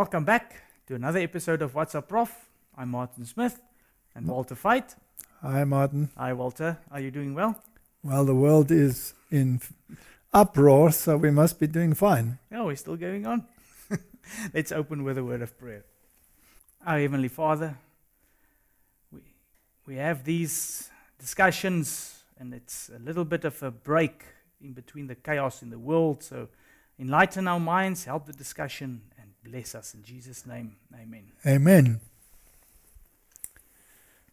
welcome back to another episode of What's Up Prof. I'm Martin Smith and Walter Fajt. Hi, Martin. Hi, Walter. Are you doing well? Well, the world is in uproar, so we must be doing fine. Oh, we're still going on. Let's open with a word of prayer. Our Heavenly Father, we have these discussions, and it's a little bit of a break in between the chaos in the world. So enlighten our minds, help the discussion, and bless us in Jesus' name. Amen. Amen.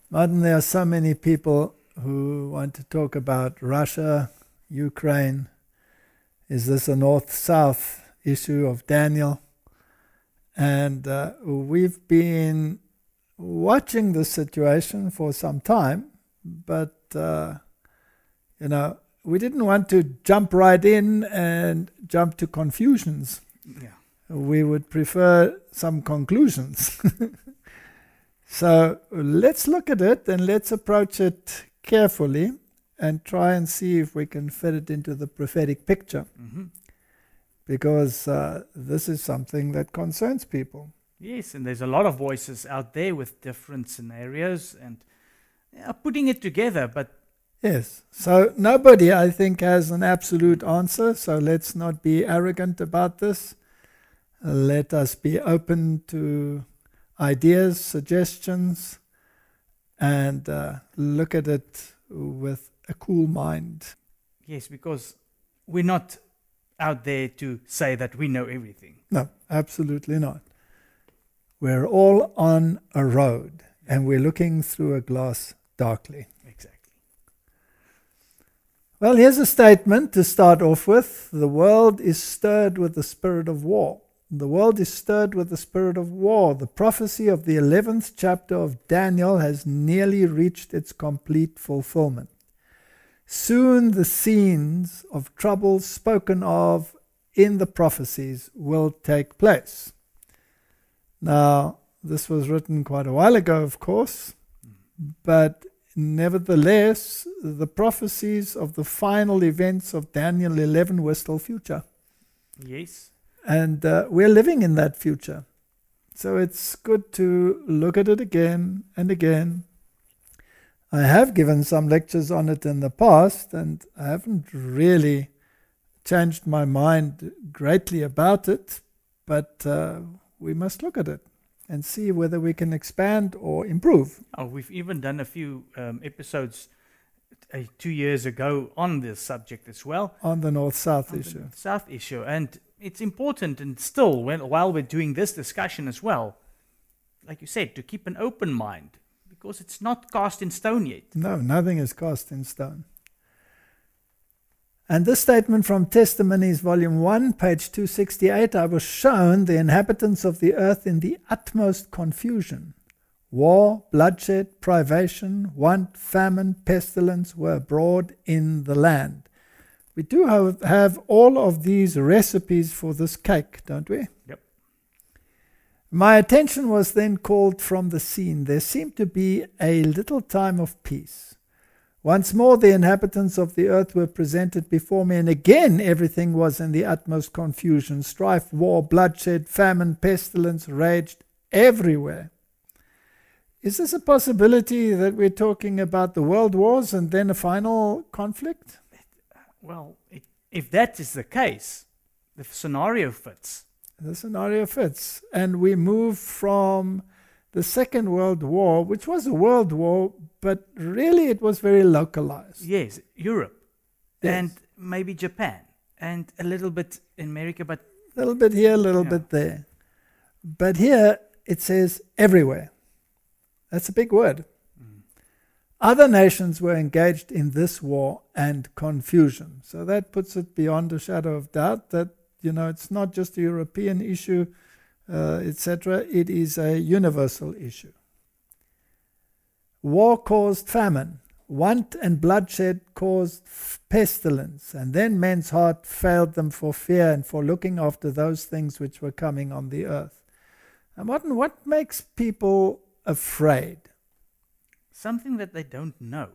Martin, there are so many people who want to talk about Russia, Ukraine. Is this a north-south issue of Daniel? And we've been watching the situation for some time, but, we didn't want to jump right in and jump to confusions. Yeah. We would prefer some conclusions. So let's look at it and let's approach it carefully and try and see if we can fit it into the prophetic picture. Mm-hmm. Because this is something that concerns people. Yes, and there's a lot of voices out there with different scenarios and putting it together, but Yes, so nobody, I think, has an absolute answer, so let's not be arrogant about this. Let us be open to ideas, suggestions, and look at it with a cool mind. yes, because we're not out there to say that we know everything. No, absolutely not. We're all on a road, and we're looking through a glass darkly. Exactly. Well, here's a statement to start off with. The world is stirred with the spirit of war. The world is stirred with the spirit of war. The prophecy of the 11th chapter of Daniel has nearly reached its complete fulfillment. Soon the scenes of trouble spoken of in the prophecies will take place. Now, this was written quite a while ago, of course, but nevertheless, the prophecies of the final events of Daniel 11 were still future. Yes. And we're living in that future. So it's good to look at it again and again. I have given some lectures on it in the past, and I haven't really changed my mind greatly about it, but we must look at it and see whether we can expand or improve. Oh, we've even done a few episodes 2 years ago on this subject as well. On the North-South issue. South issue. And it's important, and still, while we're doing this discussion as well, like you said, to keep an open mind, because it's not cast in stone yet. No, nothing is cast in stone. And this statement from Testimonies, Volume 1, page 268, I was shown the inhabitants of the earth in the utmost confusion. War, bloodshed, privation, want, famine, pestilence were abroad in the land. We do have all of these recipes for this cake, don't we? Yep. My attention was then called from the scene. There seemed to be a little time of peace. Once more the inhabitants of the earth were presented before me, and again everything was in the utmost confusion. Strife, war, bloodshed, famine, pestilence raged everywhere. Is this a possibility that we're talking about the world wars and then a final conflict? Well, if that is the case, the scenario fits. The scenario fits. And we move from the Second World War, which was a world war, but really it was very localized. Yes, Europe. Yes. And maybe Japan. And a little bit in America, but A little bit here, a little bit there. But here it says everywhere. That's a big word. Other nations were engaged in this war and confusion. So that puts it beyond a shadow of doubt that, it's not just a European issue, etc. It is a universal issue. War caused famine. Want and bloodshed caused pestilence. And then men's heart failed them for fear and for looking after those things which were coming on the earth. And Martin, what makes people afraid? something that they don't know.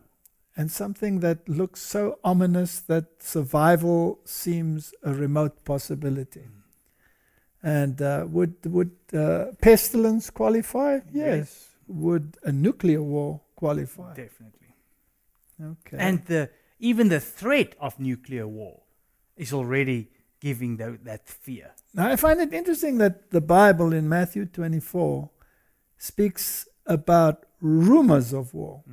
And something that looks so ominous that survival seems a remote possibility. And would pestilence qualify? Yes. Would a nuclear war qualify? Definitely. Okay. And even the threat of nuclear war is already giving that fear. Now, I find it interesting that the Bible in Matthew 24 speaks about rumors of war.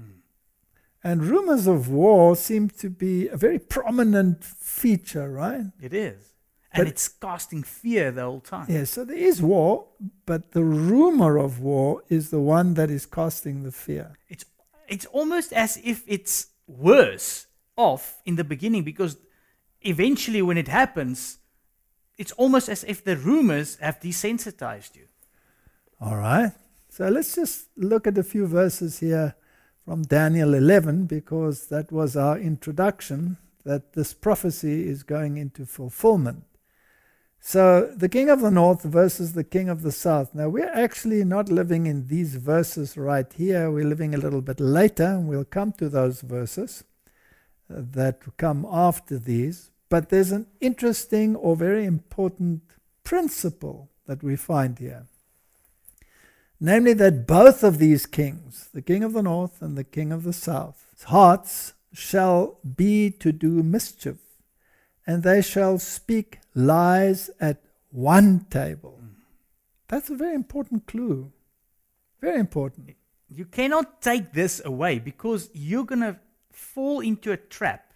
And rumors of war seem to be a very prominent feature, right? It is. And it's casting fear the whole time. Yes, so there is war, but the rumor of war is the one that is casting the fear. It's almost as if it's worse off in the beginning, because eventually when it happens, it's almost as if the rumors have desensitized you. All right. So let's just look at a few verses here from Daniel 11, because that was our introduction, that this prophecy is going into fulfillment. So the king of the north versus the king of the south. Now, we're actually not living in these verses right here. We're living a little bit later, and we'll come to those verses that come after these. But there's an interesting or very important principle that we find here. Namely, that both of these kings, the king of the north and the king of the south, hearts shall be to do mischief, and they shall speak lies at one table. That's a very important clue. Very important. You cannot take this away, because you're going to fall into a trap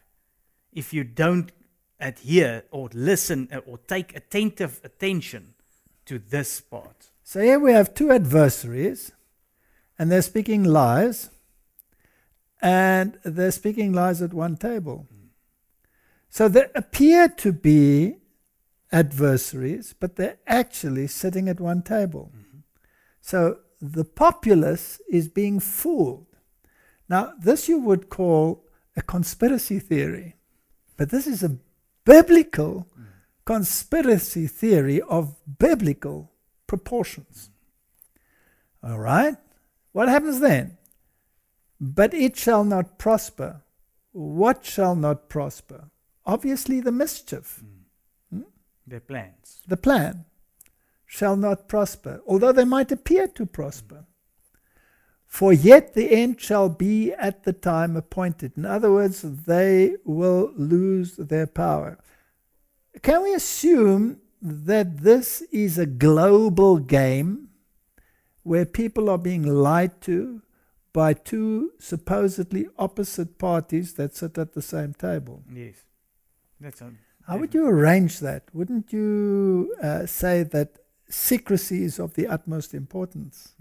if you don't adhere or listen or take attentive attention to this part. So here we have two adversaries, and they're speaking lies, and they're speaking lies at one table. So they appear to be adversaries, but they're actually sitting at one table. So the populace is being fooled. Now, this you would call a conspiracy theory, but this is a biblical conspiracy theory of biblical proportions. All right? What happens then? But it shall not prosper. What shall not prosper? Obviously the mischief. Their plans. The plan shall not prosper, although they might appear to prosper. For yet the end shall be at the time appointed. In other words, they will lose their power. Can we assume that this is a global game where people are being lied to by two supposedly opposite parties that sit at the same table? Yes. How would you arrange that? Wouldn't you say that secrecy is of the utmost importance?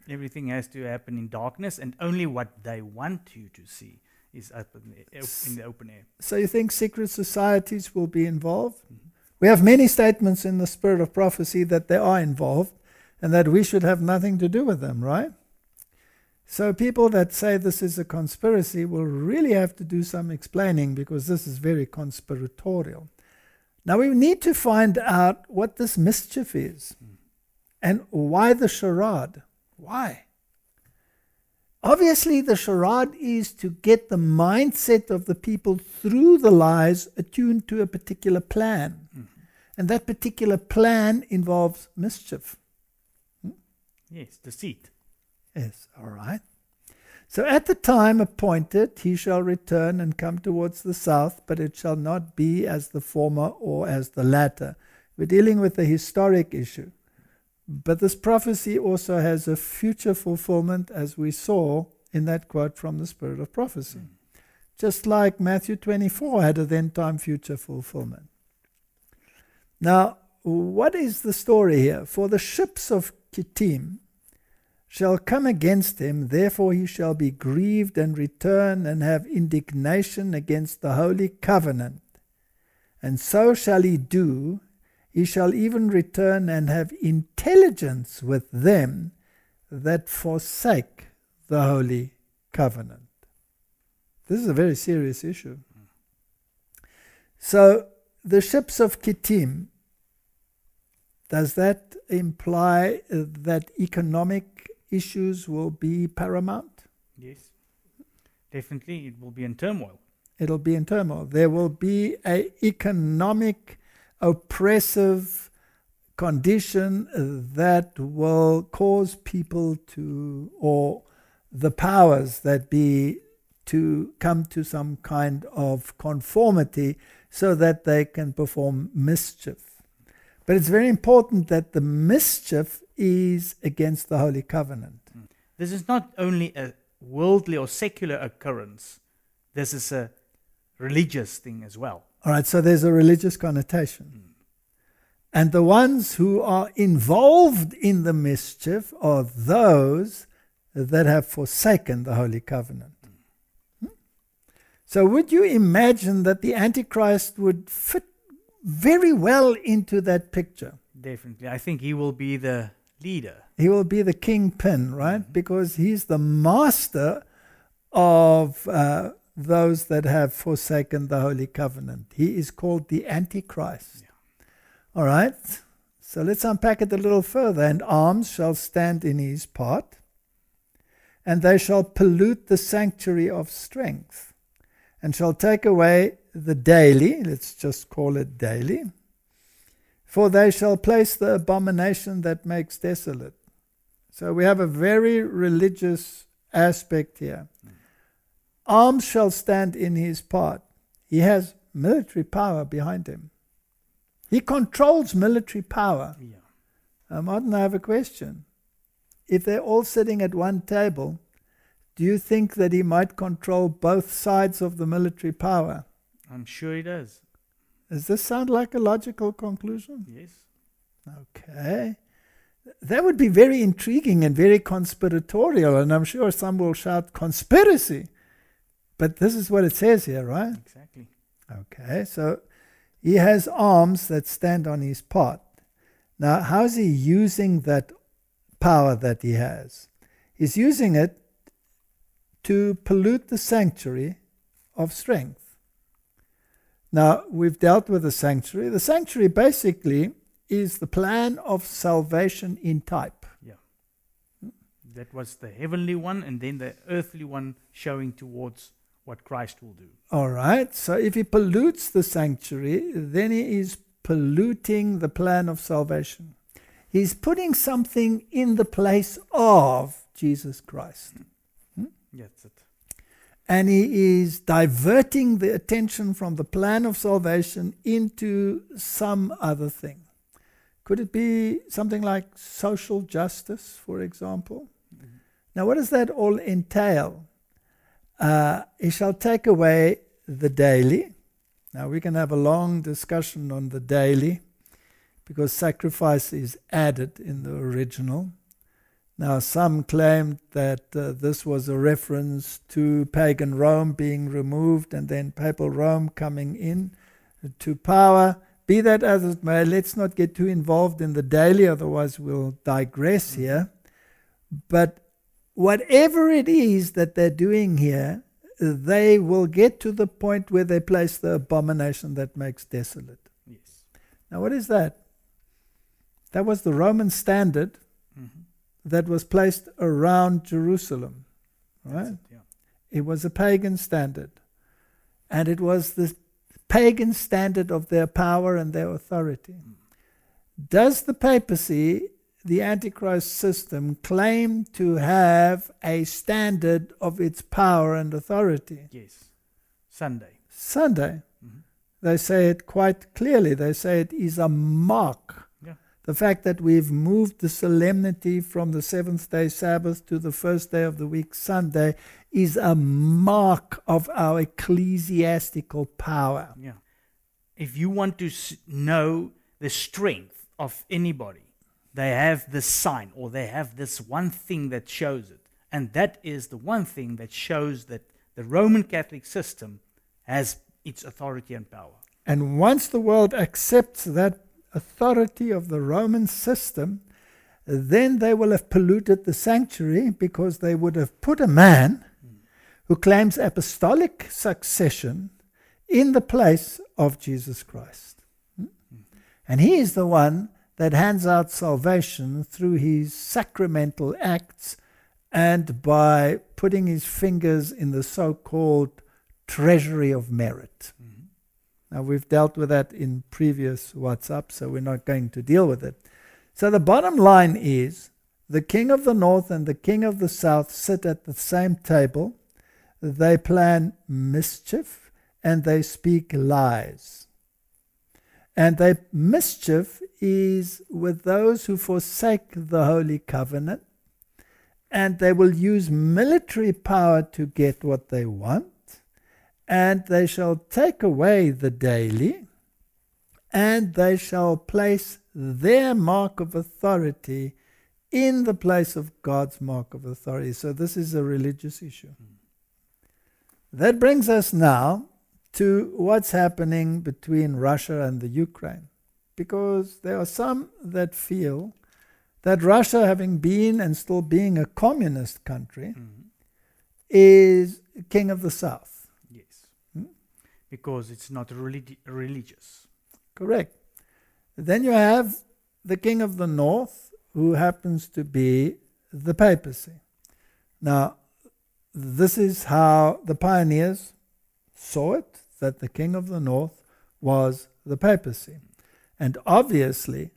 Everything has to happen in darkness, and only what they want you to see is up in the open air. So you think secret societies will be involved? We have many statements in the spirit of prophecy that they are involved, and that we should have nothing to do with them, right? So people that say this is a conspiracy will really have to do some explaining, because this is very conspiratorial. Now we need to find out what this mischief is and why the charade. Why? Obviously the charade is to get the mindset of the people through the lies attuned to a particular plan. And that particular plan involves mischief. Yes, deceit. Yes, all right. So at the time appointed, he shall return and come towards the south, but it shall not be as the former or as the latter. We're dealing with a historic issue. But this prophecy also has a future fulfillment, as we saw in that quote from the Spirit of Prophecy. Just like Matthew 24 had a then-time future fulfillment. Now, what is the story here? For the ships of Kittim shall come against him, therefore he shall be grieved and return and have indignation against the holy covenant. And so shall he do, he shall even return and have intelligence with them that forsake the holy covenant. This is a very serious issue. So, the ships of Kittim, does that imply that economic issues will be paramount? Yes. Definitely, it will be in turmoil. It'll be in turmoil. There will be an economic, oppressive condition that will cause people to, or the powers that be, to come to some kind of conformity so that they can perform mischief. But it's very important that the mischief is against the Holy Covenant. This is not only a worldly or secular occurrence. This is a religious thing as well. All right, so there's a religious connotation. And the ones who are involved in the mischief are those that have forsaken the Holy Covenant. So would you imagine that the Antichrist would fit very well into that picture? Definitely. I think he will be the leader. He will be the kingpin, right? Because he's the master of those that have forsaken the Holy Covenant. He is called the Antichrist. All right, so let's unpack it a little further. And arms shall stand in his part, and they shall pollute the sanctuary of strength, and shall take away the daily, let's just call it daily, for they shall place the abomination that makes desolate. So we have a very religious aspect here. Arms shall stand in his part. He has military power behind him. He controls military power. Martin, I have a question. If they're all sitting at one table, do you think that he might control both sides of the military power? I'm sure he does. Does this sound like a logical conclusion? Yes. Okay. That would be very intriguing and very conspiratorial, and I'm sure some will shout conspiracy. But this is what it says here, right? Exactly. Okay, so he has arms that stand on his part. Now, how is he using that power that he has? He's using it to pollute the sanctuary of strength. Now, we've dealt with the sanctuary. The sanctuary basically is the plan of salvation in type. That was the heavenly one, and then the earthly one showing towards what Christ will do. All right, so if he pollutes the sanctuary, then he is polluting the plan of salvation. He's putting something in the place of Jesus Christ. That's it. And he is diverting the attention from the plan of salvation into some other thing. Could it be something like social justice, for example? Now, what does that all entail? He shall take away the daily. Now, we can have a long discussion on the daily, because sacrifice is added in the original. Now, some claimed that this was a reference to pagan Rome being removed and then papal Rome coming in to power. Be that as it may, let's not get too involved in the daily, otherwise we'll digress here. But whatever it is that they're doing here, they will get to the point where they place the abomination that makes desolate. Yes. Now, what is that? That was the Roman standard that was placed around Jerusalem, right? It was a pagan standard. And it was the pagan standard of their power and their authority. Does the papacy, the Antichrist system, claim to have a standard of its power and authority? Yes. Sunday. They say it quite clearly. They say it is a mark. The fact that we've moved the solemnity from the seventh-day Sabbath to the first day of the week, Sunday, is a mark of our ecclesiastical power. If you want to know the strength of anybody, they have this sign, or they have this one thing that shows it. And that is the one thing that shows that the Roman Catholic system has its authority and power. And once the world accepts that authority of the Roman system, then they will have polluted the sanctuary, because they would have put a man who claims apostolic succession in the place of Jesus Christ. And he is the one that hands out salvation through his sacramental acts and by putting his fingers in the so-called treasury of merit. Now, we've dealt with that in previous WhatsApp, so we're not going to deal with it. So the bottom line is, the king of the north and the king of the south sit at the same table. They plan mischief and they speak lies. And their mischief is with those who forsake the holy covenant, and they will use military power to get what they want, and they shall take away the daily, and they shall place their mark of authority in the place of God's mark of authority. So this is a religious issue. That brings us now to what's happening between Russia and the Ukraine. Because there are some that feel that Russia, having been and still being a communist country, is king of the south. Yes. Because it's not religious. Correct. Then you have the king of the north, who happens to be the papacy. Now, this is how the pioneers saw it, that the king of the north was the papacy. And obviously,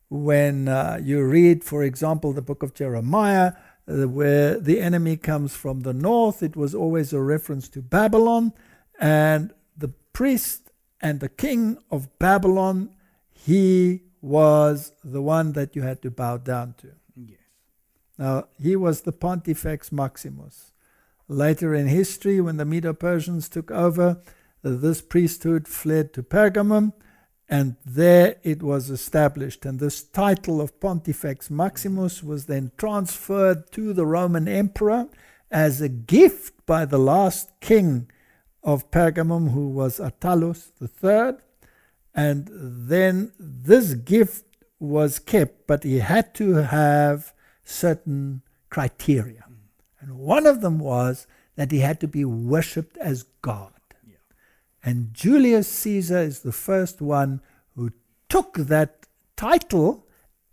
when you read, for example, the book of Jeremiah, where the enemy comes from the north, it was always a reference to Babylon, and the priest and the king of Babylon, he was the one that you had to bow down to. Yes. Now, he was the Pontifex Maximus. Later in history, when the Medo-Persians took over, this priesthood fled to Pergamum, and there it was established. And this title of Pontifex Maximus was then transferred to the Roman emperor as a gift by the last king of Pergamum, who was Attalus III. And then this gift was kept, but he had to have certain criteria. And one of them was that he had to be worshipped as God. Yeah. And Julius Caesar is the first one who took that title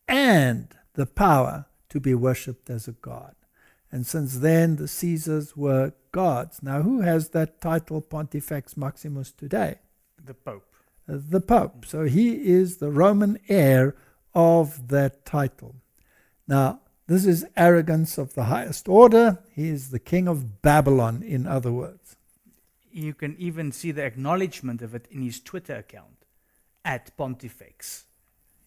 and the power to be worshipped as a god. And since then, the Caesars were gods. Now, who has that title, Pontifex Maximus, today? The Pope. The Pope. So he is the Roman heir of that title. Now, this is arrogance of the highest order. He is the king of Babylon, in other words. You can even see the acknowledgement of it in his Twitter account, at Pontifex.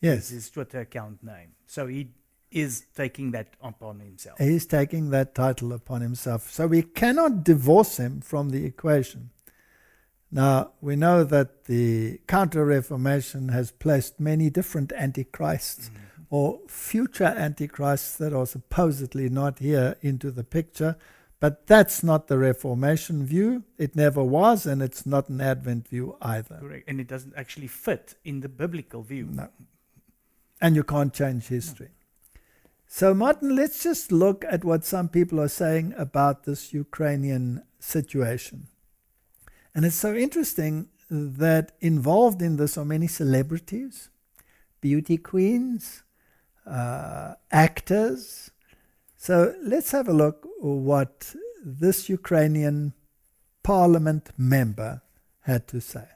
Yes. Is his Twitter account name. So he is taking that upon himself. He's taking that title upon himself. So we cannot divorce him from the equation. Now, we know that the Counter-Reformation has placed many different antichrists or future antichrists that are supposedly not here into the picture, but that's not the Reformation view. It never was, and it's not an Advent view either. Correct. And it doesn't actually fit in the biblical view. No. And you can't change history. So, Martin, let's just look at what some people are saying about this Ukrainian situation. And it's so interesting that involved in this are many celebrities, beauty queens, actors. So let's have a look what this Ukrainian parliament member had to say.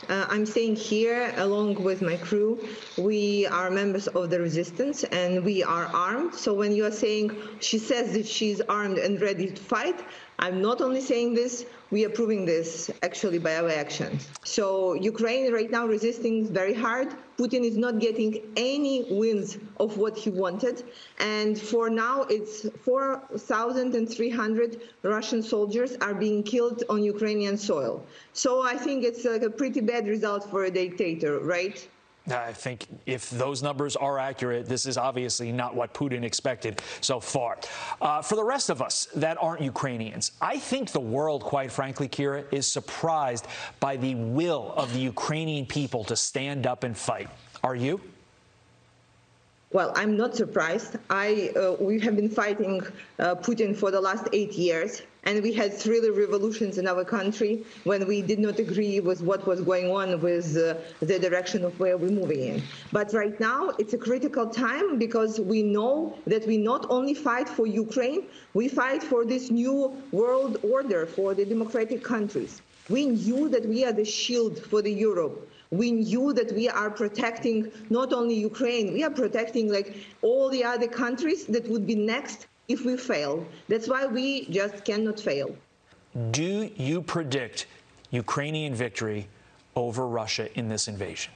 I'm staying here along with my crew. We are members of the resistance and we are armed. So when you are saying she says that she's armed and ready to fight, I'm not only saying this, we are proving this actually by our actions. So Ukraine right now resisting very hard. Putin is not getting any wins of what he wanted. And for now, it's 4,300 Russian soldiers are being killed on Ukrainian soil. So I think it's like a pretty bad result for a dictator, right? I think if those numbers are accurate, this is obviously not what Putin expected so far. For the rest of us that aren't Ukrainians, I think the world, quite frankly, Kira, is surprised by the will of the Ukrainian people to stand up and fight. Are you? Well, I'm not surprised. We have been fighting Putin for the last 8 years, and we had 3 revolutions in our country when we did not agree with what was going on with the direction of where we're moving in. But right now, it's a critical time because we know that we not only fight for Ukraine, we fight for this new world order for the democratic countries. We knew that we are the shield for the Europe. We knew that we are protecting not only Ukraine, we are protecting like all the other countries that would be next if we fail. That's why we just cannot fail. Do you predict Ukrainian victory over Russia in this invasion?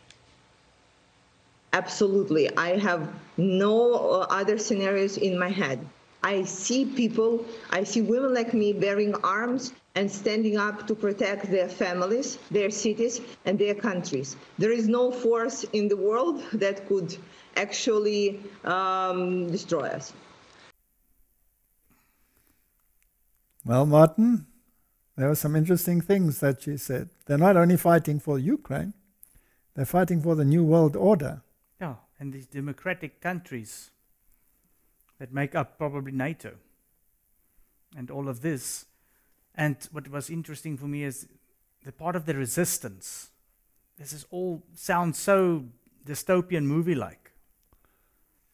Absolutely. I have no other scenarios in my head. I see people, I see women like me bearing arms and standing up to protect their families, their cities, and their countries. There is no force in the world that could actually destroy us. Well, Martin, there were some interesting things that she said. They're not only fighting for Ukraine, they're fighting for the new world order. Yeah, and these democratic countries that make up probably NATO and all of this. And what was interesting for me is the part of the resistance. This is all sounds so dystopian movie-like.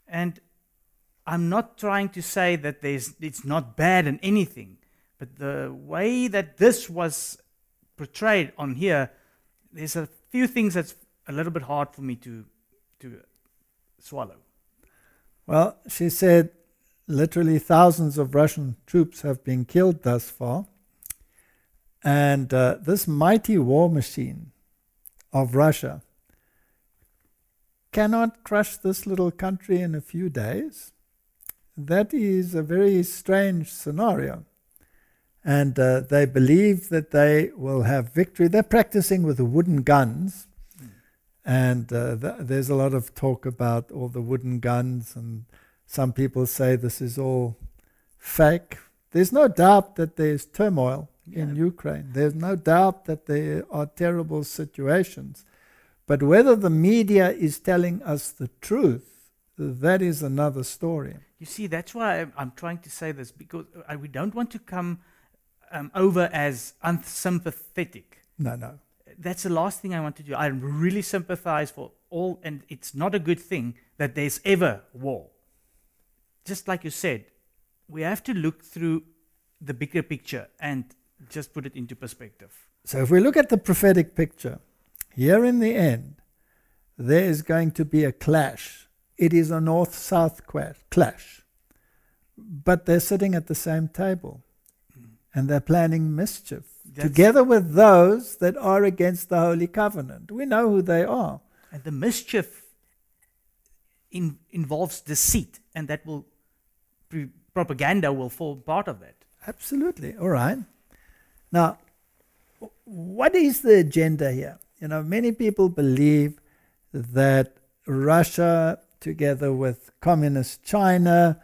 And I'm not trying to say that it's not bad in anything, but the way that this was portrayed on here, there's a few things that's a little bit hard for me to swallow. Well, she said literally thousands of Russian troops have been killed thus far. And this mighty war machine of Russia cannot crush this little country in a few days. That is a very strange scenario. And they believe that they will have victory. They're practicing with wooden guns. And there's a lot of talk about all the wooden guns. And some people say this is all fake. There's no doubt that there's turmoil in Ukraine. There's no doubt that there are terrible situations. But whether the media is telling us the truth, that is another story. You see, that's why I'm trying to say this, because we don't want to come over as unsympathetic. No. That's the last thing I want to do. I really sympathize for all, and it's not a good thing that there's ever war. Just like you said, we have to look through the bigger picture and just put it into perspective. So if we look at the prophetic picture, here in the end, there is going to be a clash. It is a north-south clash. But they're sitting at the same table. And they're planning mischief. Together with those that are against the Holy Covenant. We know who they are. And the mischief involves deceit. And that will, propaganda will form part of that. Absolutely. All right. Now, what is the agenda here? You know, many people believe that Russia, together with communist China,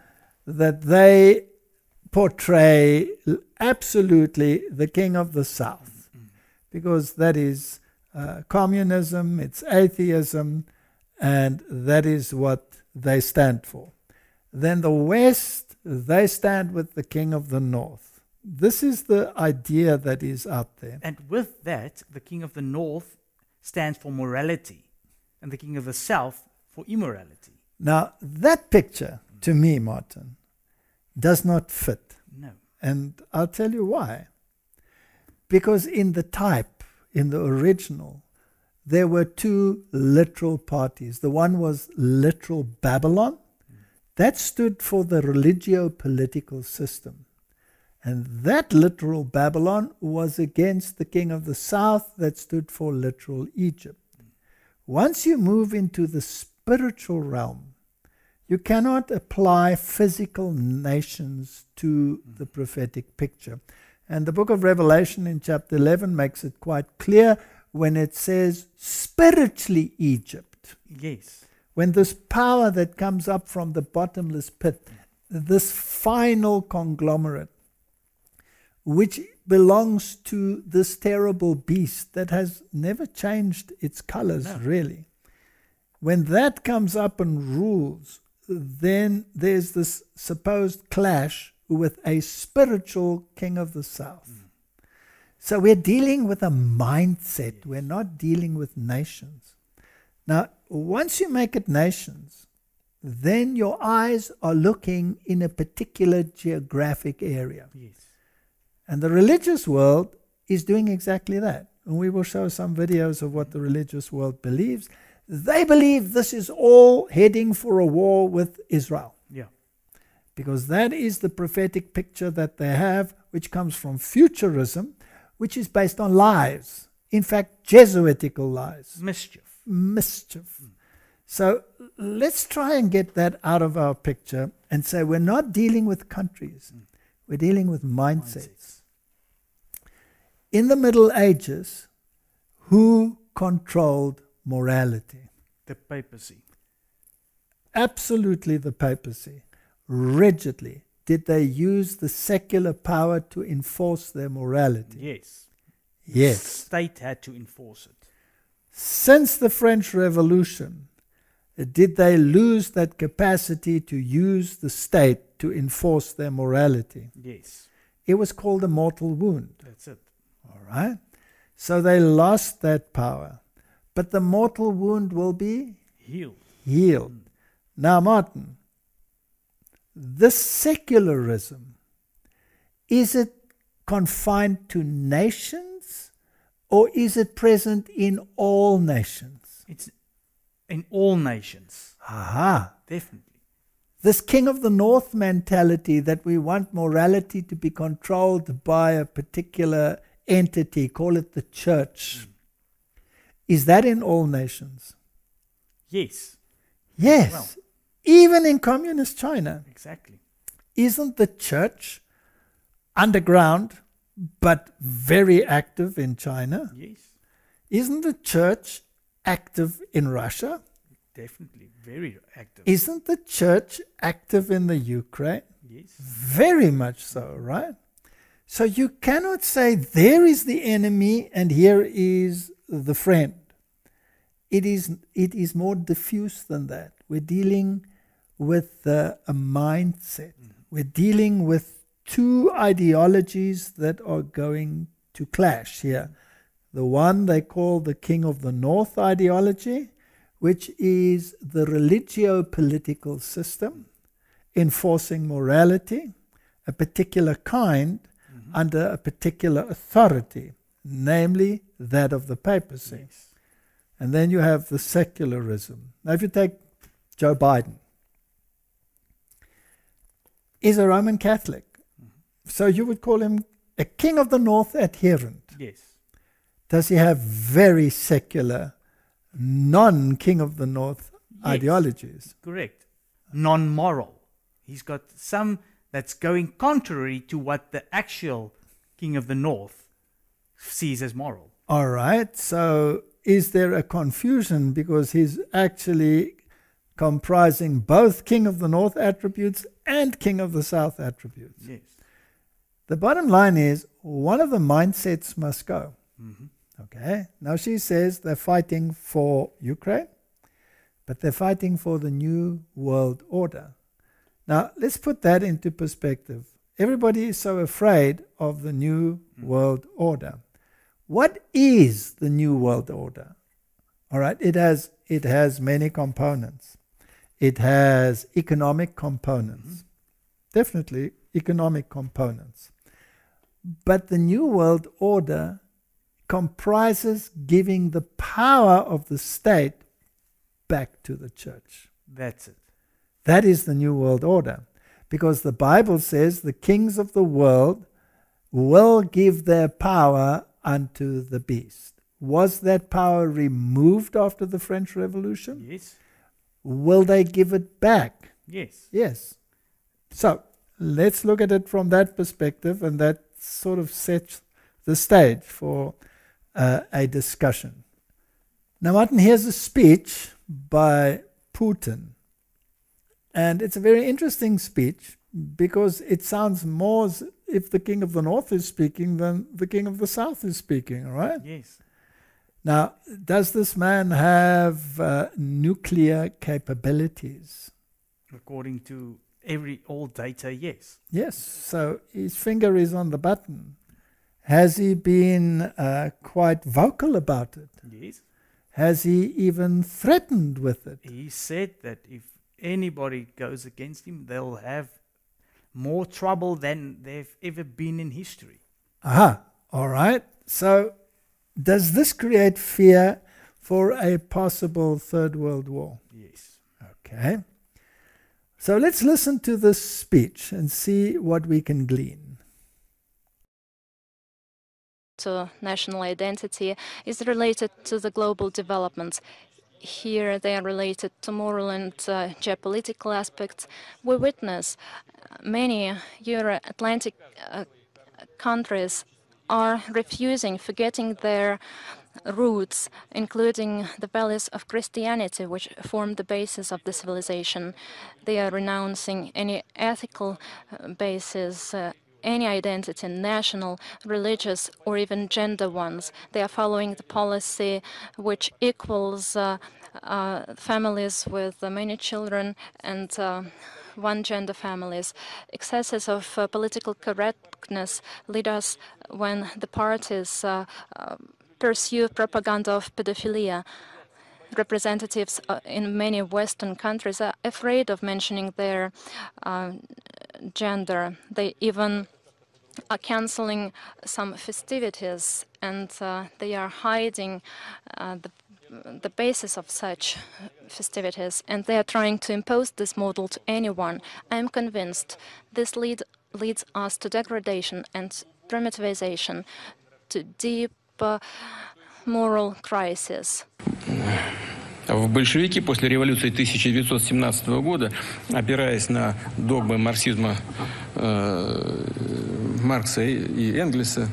that they portray absolutely the king of the South, because that is communism, it's atheism, and that is what they stand for. Then the West, they stand with the king of the North. This is the idea that is out there. And with that, the king of the North stands for morality, and the king of the South for immorality. Now, that picture, to me, Martin, does not fit. No. And I'll tell you why. Because in the type, in the original, there were two literal parties. The one was literal Babylon. That stood for the religio-political system. And that literal Babylon was against the king of the south that stood for literal Egypt. Once you move into the spiritual realm, you cannot apply physical nations to the prophetic picture. And the book of Revelation in chapter 11 makes it quite clear when it says spiritually Egypt. Yes. When this power that comes up from the bottomless pit, this final conglomerate, which belongs to this terrible beast that has never changed its colors, really. When that comes up and rules, then there's this supposed clash with a spiritual king of the south. So we're dealing with a mindset. We're not dealing with nations. Now, once you make it nations, then your eyes are looking in a particular geographic area. Yes. And the religious world is doing exactly that. And we will show some videos of what the religious world believes. They believe this is all heading for a war with Israel. Yeah. Because that is the prophetic picture that they have, which comes from futurism, which is based on lies. In fact, Jesuitical lies. Mischief. So let's try and get that out of our picture and say we're not dealing with countries. We're dealing with mindsets. In the Middle Ages, who controlled morality? The papacy. Absolutely the papacy. Rigidly. Did they use the secular power to enforce their morality? Yes. Yes. The state had to enforce it. Since the French Revolution, did they lose that capacity to use the state to enforce their morality? Yes. It was called a mortal wound. That's it. All right? So they lost that power. But the mortal wound will be healed. Now, Martin, this secularism, is it confined to nations or is it present in all nations? It's in all nations. Aha. Definitely. This king of the north mentality that we want morality to be controlled by a particular entity, call it the church. Is that in all nations? Yes. Yes. Well, even in communist China. Exactly. Isn't the church underground but very active in China? Yes. Isn't the church active in Russia? Definitely. Very active. Isn't the church active in the Ukraine? Yes. Very much so, right? So you cannot say there is the enemy and here is the friend. It is more diffuse than that. We're dealing with a mindset. We're dealing with two ideologies that are going to clash here. The one they call the King of the North ideology, which is the religio-political system enforcing morality, a particular kind, under a particular authority, namely that of the papacy. Yes. And then you have the secularism. Now, if you take Joe Biden, he's a Roman Catholic. So you would call him a King of the North adherent. Yes. Does he have very secular, non-King of the North ideologies? Correct. Non-moral. He's got some that's going contrary to what the actual King of the North sees as moral. All right. So is there a confusion because he's actually comprising both King of the North attributes and King of the South attributes? Yes. The bottom line is one of the mindsets must go. Okay. Now she says they're fighting for Ukraine, but they're fighting for the new world order. Now, let's put that into perspective. Everybody is so afraid of the new world order. What is the new world order? All right, it has many components. It has economic components. Definitely economic components. But the new world order comprises giving the power of the state back to the church. That's it. That is the new world order. Because the Bible says the kings of the world will give their power unto the beast. Was that power removed after the French Revolution? Yes. Will they give it back? Yes. Yes. So let's look at it from that perspective, and that sort of sets the stage for a discussion. Now, Martin, here's a speech by Putin. And it's a very interesting speech because it sounds more as if the King of the North is speaking than the King of the South is speaking, all right? Yes. Now, does this man have nuclear capabilities? According to all data, yes. Yes, so his finger is on the button. Has he been quite vocal about it? Yes. Has he even threatened with it? He said that if anybody goes against him, they'll have more trouble than they've ever been in history. Aha, all right. So, does this create fear for a possible Third World War? Yes. Okay. So let's listen to this speech and see what we can glean. To national identity is related to the global developments. Here they are related to moral and geopolitical aspects. We witness many Euro-Atlantic countries are refusing, forgetting their roots, including the values of Christianity, which form the basis of the civilization. They are renouncing any ethical basis, any identity, national, religious, or even gender ones. They are following the policy which equals families with many children and one-gender families. Excesses of political correctness lead us when the parties pursue propaganda of pedophilia. Representatives in many Western countries are afraid of mentioning their gender. They even are canceling some festivities, and they are hiding the basis of such festivities, and they are trying to impose this model to anyone. I am convinced this leads us to degradation and primitivization, to deep moral crisis. В большевики после революции 1917 года, опираясь на догмы марксизма Маркса и Энгельса,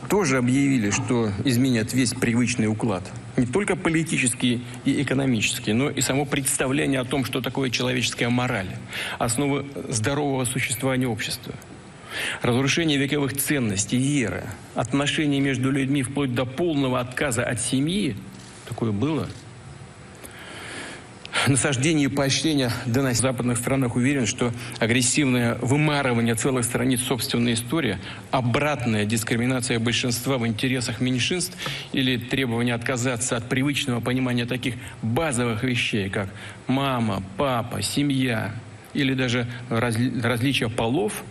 тоже объявили, что изменят весь привычный уклад. Не только политический и экономический, но и само представление о том, что такое человеческая мораль, основы здорового существования общества. Разрушение вековых ценностей, веры, отношений между людьми вплоть до полного отказа от семьи, такое было. Насаждение и поощрение в западных странах уверен, что агрессивное вымарывание целых страниц собственной истории, обратная дискриминация большинства в интересах меньшинств или требование отказаться от привычного понимания таких базовых вещей, как мама, папа, семья или даже различия полов,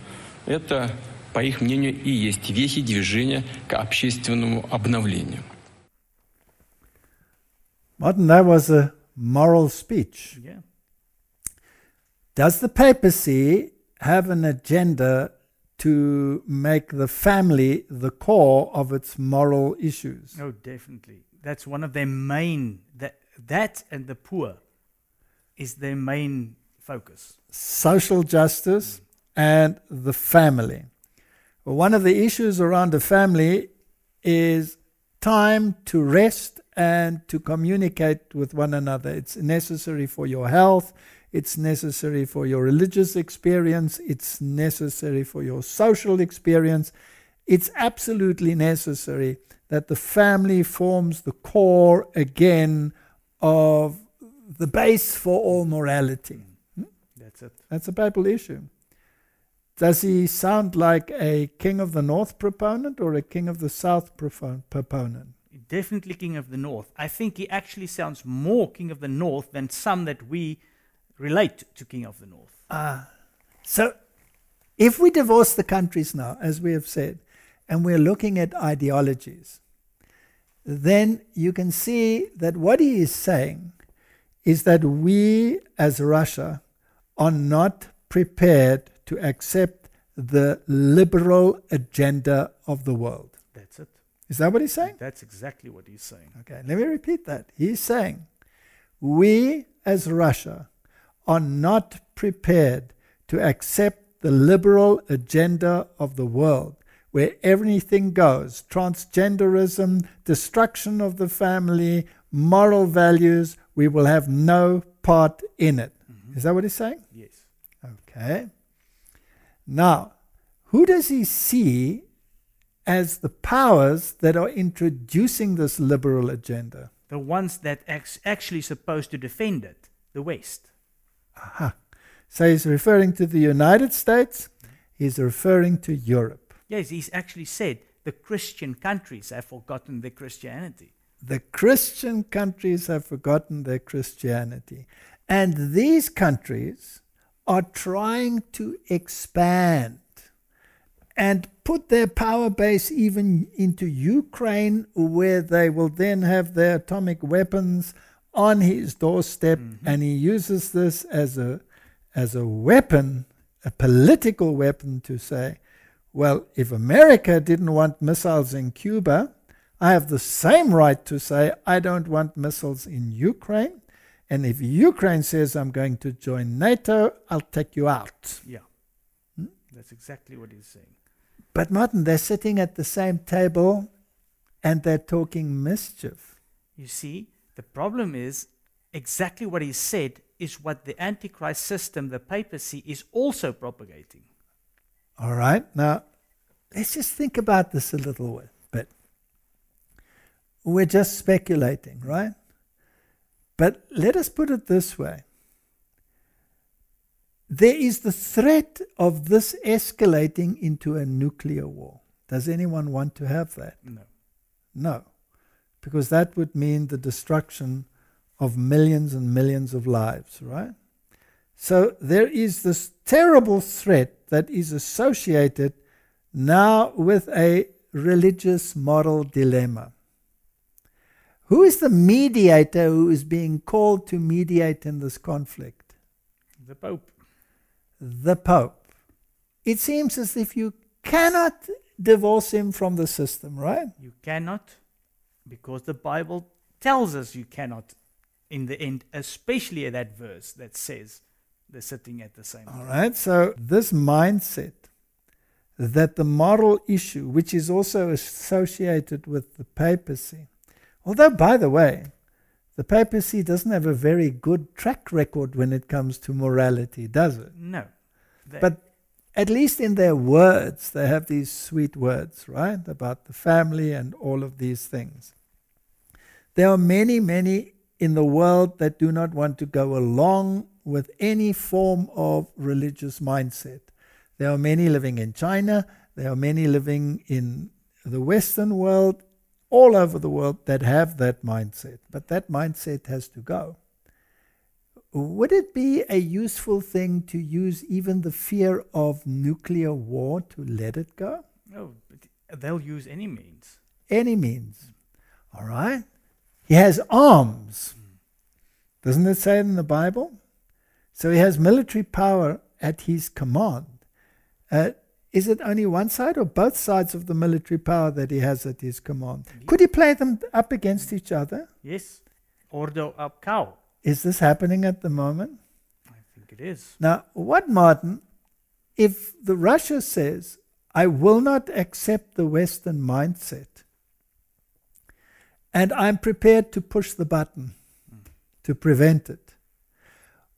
это, по их мнению, и есть вехи движения к общественному обновлению. Martin, that was a moral speech. Yeah. Does the papacy have an agenda to make the family the core of its moral issues? Oh, definitely. That's one of their main, that and the poor is their main focus. Social justice and the family. Well, one of the issues around the family is time to rest and to communicate with one another. It's necessary for your health, it's necessary for your religious experience, it's necessary for your social experience. It's absolutely necessary that the family forms the core again of the base for all morality. That's it. That's a papal issue. Does he sound like a King of the North proponent or a King of the South proponent? Definitely King of the North. I think he actually sounds more King of the North than some that we relate to King of the North. So if we divorce the countries now, as we have said, and we're looking at ideologies, then you can see that what he is saying is that we as Russia are not prepared to accept the liberal agenda of the world. That's it. Is that what he's saying? That's exactly what he's saying. Okay, let me repeat that. He's saying, we as Russia are not prepared to accept the liberal agenda of the world, where everything goes, transgenderism, destruction of the family, moral values, we will have no part in it. Is that what he's saying? Yes. Okay. Now, who does he see as the powers that are introducing this liberal agenda? The ones that actually supposed to defend it, the West. Aha. So he's referring to the United States, he's referring to Europe. Yes, he's actually said the Christian countries have forgotten their Christianity. The Christian countries have forgotten their Christianity. And these countries are trying to expand and put their power base even into Ukraine, where they will then have their atomic weapons on his doorstep, and he uses this as a weapon, a political weapon, to say, well, if America didn't want missiles in Cuba, I have the same right to say I don't want missiles in Ukraine. And if Ukraine says I'm going to join NATO, I'll take you out. Yeah. That's exactly what he's saying. But Martin, they're sitting at the same table and they're talking mischief. You see, the problem is exactly what he said is what the Antichrist system, the papacy, is also propagating. All right. Now, let's just think about this a little bit. We're just speculating, right? But let us put it this way. There is the threat of this escalating into a nuclear war. Does anyone want to have that? No. No. Because that would mean the destruction of millions and millions of lives, right? So there is this terrible threat that is associated now with a religious moral dilemma. Who is the mediator who is being called to mediate in this conflict? The Pope. The Pope. It seems as if you cannot divorce him from the system, right? You cannot, because the Bible tells us you cannot in the end, especially that verse that says they're sitting at the same All right, so this mindset that the moral issue, which is also associated with the papacy, although, by the way, the papacy doesn't have a very good track record when it comes to morality, does it? No. But at least in their words, they have these sweet words, right, about the family and all of these things. There are many, many in the world that do not want to go along with any form of religious mindset. There are many living in China. There are many living in the Western world, all over the world, that have that mindset. But that mindset has to go. Would it be a useful thing to use even the fear of nuclear war to let it go? No, but they'll use any means. Any means. All right? He has arms. Doesn't it say it in the Bible? So he has military power at his command. Is it only one side or both sides of the military power that he has at his command? Yeah. Could he play them up against each other? Yes. Ordo ab cow. Is this happening at the moment? I think it is. Now, what, Martin, if the Russia says, I will not accept the Western mindset, and I'm prepared to push the button to prevent it,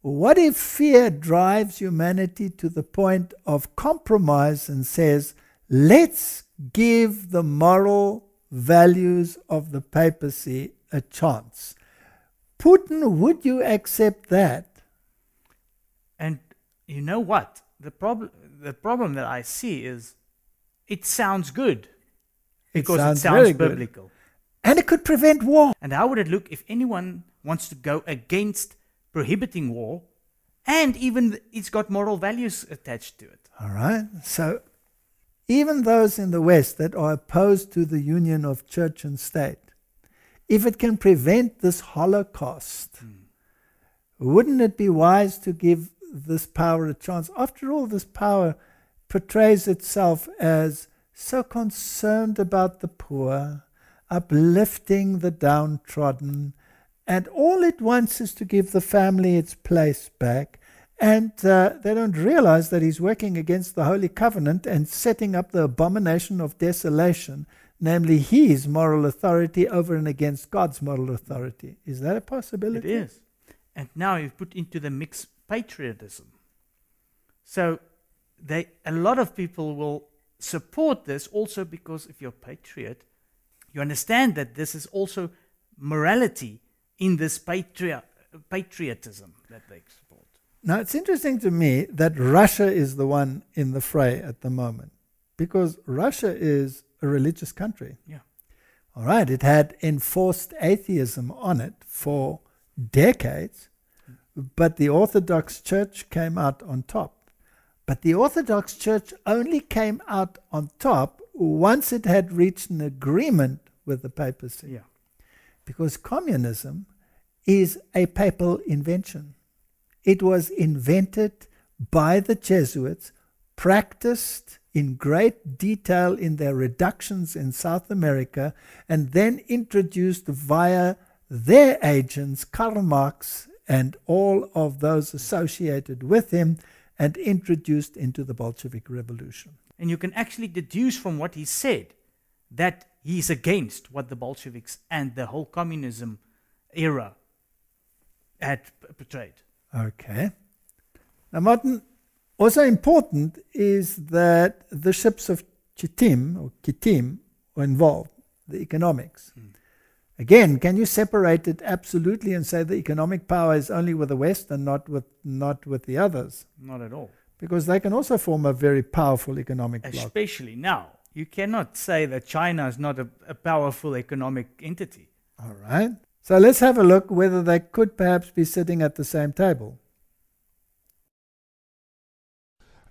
what if fear drives humanity to the point of compromise and says, let's give the moral values of the papacy a chance? Putin, would you accept that? And you know what? The problem that I see is it sounds good because it sounds biblical. Good. And it could prevent war. And how would it look if anyone wants to go against prohibiting war, and even it's got moral values attached to it? All right. So even those in the West that are opposed to the union of church and state, if it can prevent this Holocaust, wouldn't it be wise to give this power a chance? After all, this power portrays itself as so concerned about the poor, uplifting the downtrodden, and all it wants is to give the family its place back. And they don't realize that he's working against the Holy Covenant and setting up the abomination of desolation, namely his moral authority over and against God's moral authority. Is that a possibility? It is. And now you've put into the mix patriotism. So a lot of people will support this also because if you're a patriot, you understand that this is also morality in this patriotism that they support. Now, it's interesting to me that Russia is the one in the fray at the moment, because Russia is a religious country. Yeah. All right, it had enforced atheism on it for decades, but the Orthodox Church came out on top. But the Orthodox Church only came out on top once it had reached an agreement with the papacy. Yeah. Because communism is a papal invention. It was invented by the Jesuits, practiced in great detail in their reductions in South America, and then introduced via their agents, Karl Marx and all of those associated with him, and introduced into the Bolshevik Revolution. And you can actually deduce from what he said that he's against what the Bolsheviks and the whole communism era had portrayed. Okay. Now, Martin, also important is that the ships of Kittim were involved, the economics. Again, can you separate it absolutely and say the economic power is only with the West and not with the others? Not at all. Because they can also form a very powerful economic bloc. Especially now. You cannot say that China is not a powerful economic entity. All right. So let's have a look whether they could perhaps be sitting at the same table.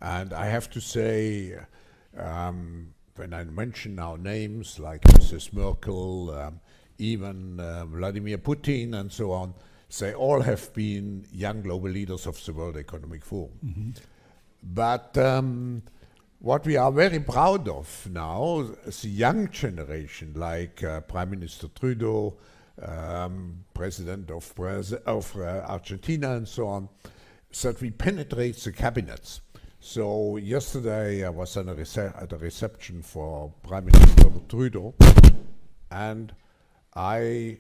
And I have to say, when I mention now names like Mrs. Merkel, even Vladimir Putin and so on, they all have been young global leaders of the World Economic Forum. But what we are very proud of now is the young generation, like Prime Minister Trudeau, President of Argentina and so on, that we penetrate the cabinets. So yesterday I was at a reception for Prime Minister Trudeau, and I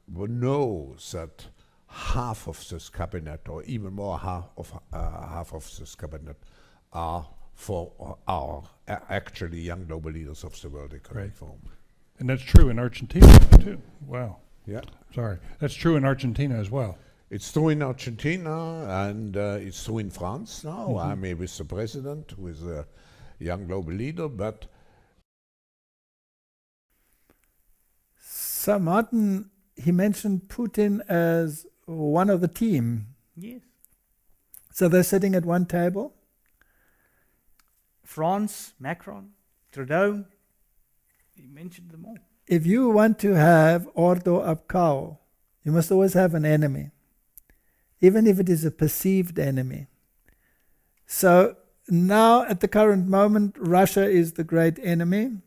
know that half of this cabinet, or even more half of this cabinet, are actually young global leaders of the World Economic Forum. And that's true in Argentina too. Wow. Yeah. Sorry. That's true in Argentina as well. It's true in Argentina, and it's true in France now. I mean, with the president, who is a young global leader, but... So Martin, he mentioned Putin as one of the team. Yes. So they're sitting at one table? France, Macron, Trudeau, you mentioned them all. If you want to have ordo ab cao, you must always have an enemy, even if it is a perceived enemy. So now, at the current moment, Russia is the great enemy.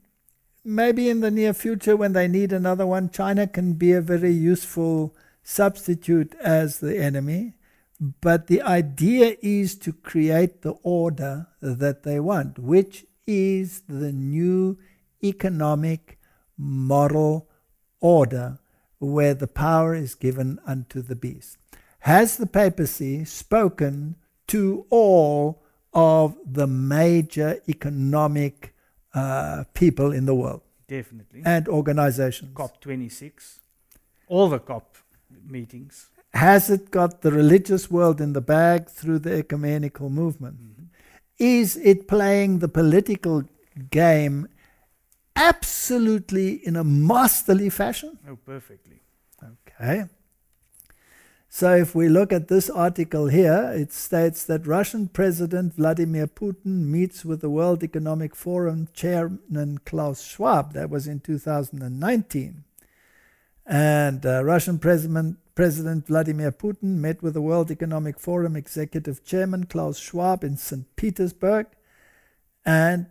Maybe in the near future, when they need another one, China can be a very useful substitute as the enemy. But the idea is to create the order that they want, which is the new economic moral order where the power is given unto the beast. Has the papacy spoken to all of the major economic people in the world? Definitely. And organizations. COP26, all the COP meetings. Has it got the religious world in the bag through the ecumenical movement? Is it playing the political game absolutely in a masterly fashion? Oh, perfectly. Okay. So if we look at this article here, it states that Russian President Vladimir Putin meets with the World Economic Forum Chairman Klaus Schwab. That was in 2019. And Russian President Vladimir Putin met with the World Economic Forum Executive Chairman Klaus Schwab in St. Petersburg. And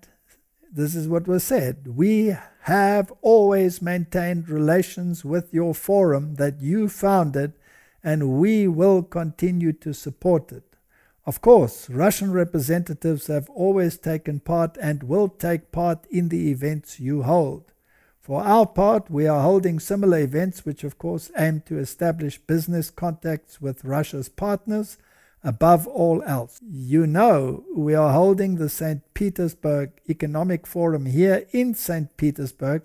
this is what was said. We have always maintained relations with your forum that you founded, and we will continue to support it. Of course, Russian representatives have always taken part and will take part in the events you hold. For our part, we are holding similar events which of course aim to establish business contacts with Russia's partners above all else. You know, we are holding the St. Petersburg Economic Forum here in St. Petersburg,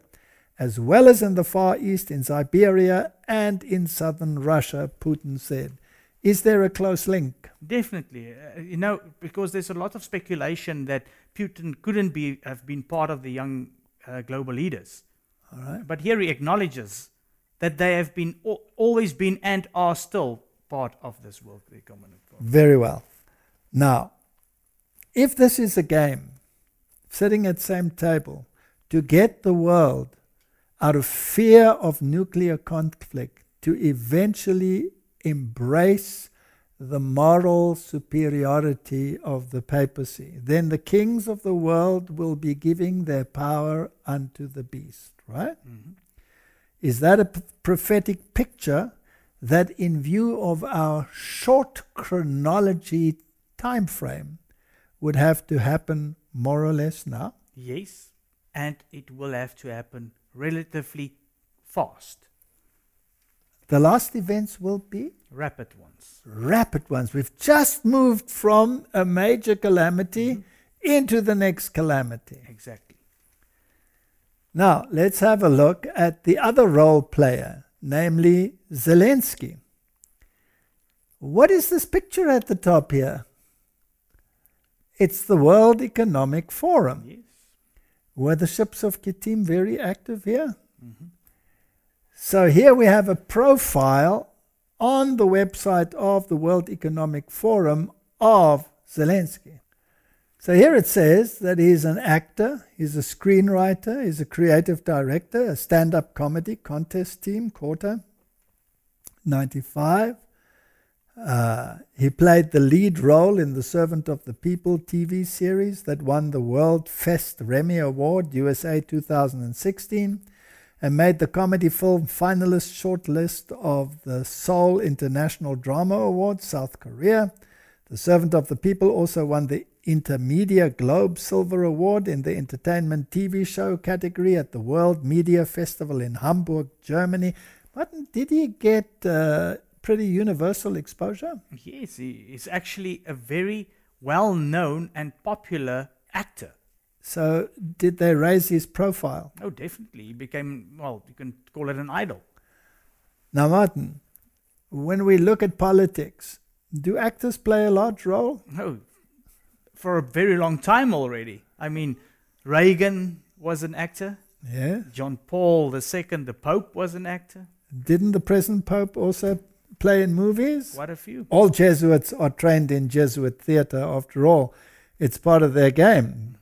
as well as in the Far East, in Siberia and in southern Russia, Putin said. Is there a close link? Definitely. You know, because there's a lot of speculation that Putin couldn't have been part of the young global leaders. All right. But here he acknowledges that they have been always been and are still part of this World Economic Forum. Very well. Now, if this is a game, sitting at the same table, to get the world out of fear of nuclear conflict, to eventually embrace the moral superiority of the papacy, then the kings of the world will be giving their power unto the beast, right? Mm-hmm. Is that a prophetic picture that, in view of our short chronology time frame, would have to happen more or less now? Yes, and it will have to happen relatively fast. The last events will be? Rapid ones. Rapid ones. We've just moved from a major calamity into the next calamity. Exactly. Now, let's have a look at the other role player, namely Zelensky. What is this picture at the top here? It's the World Economic Forum. Yes. Were the ships of Kittim very active here? Mm-hmm. So here we have a profile on the website of the World Economic Forum of Zelensky. So here it says that he's an actor, he's a screenwriter, he's a creative director, a stand-up comedy contest team, Quarter, 95. He played the lead role in the Servant of the People TV series that won the World Fest Remy Award, USA 2016, and made the comedy film finalist shortlist of the Seoul International Drama Award, South Korea. The Servant of the People also won the Intermedia Globe Silver Award in the Entertainment TV Show category at the World Media Festival in Hamburg, Germany. But did he get pretty universal exposure? Yes, he is actually a very well-known and popular actor. So did they raise his profile? Oh, definitely. He became, well, you can call it an idol. Now, Martin, when we look at politics, do actors play a large role? No, for a very long time already. I mean, Reagan was an actor. Yeah. John Paul II, the Pope, was an actor. Didn't the present Pope also play in movies? Quite a few. All Jesuits are trained in Jesuit theatre, after all. It's part of their game.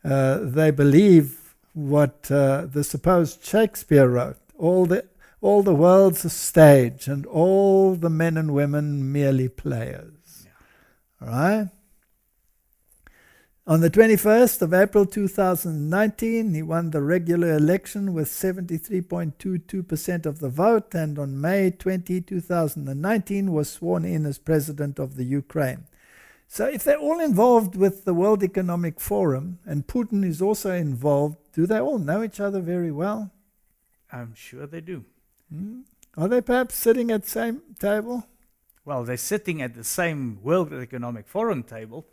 They believe what the supposed Shakespeare wrote. All the world's a stage, and all the men and women merely players. Yeah. All right? On the 21st of April 2019, he won the regular election with 73.22% of the vote, and on May 20, 2019, was sworn in as president of the Ukraine. So if they're all involved with the World Economic Forum, and Putin is also involved, do they all know each other very well? I'm sure they do. Are they perhaps sitting at the same table? Well, they're sitting at the same World Economic Forum table.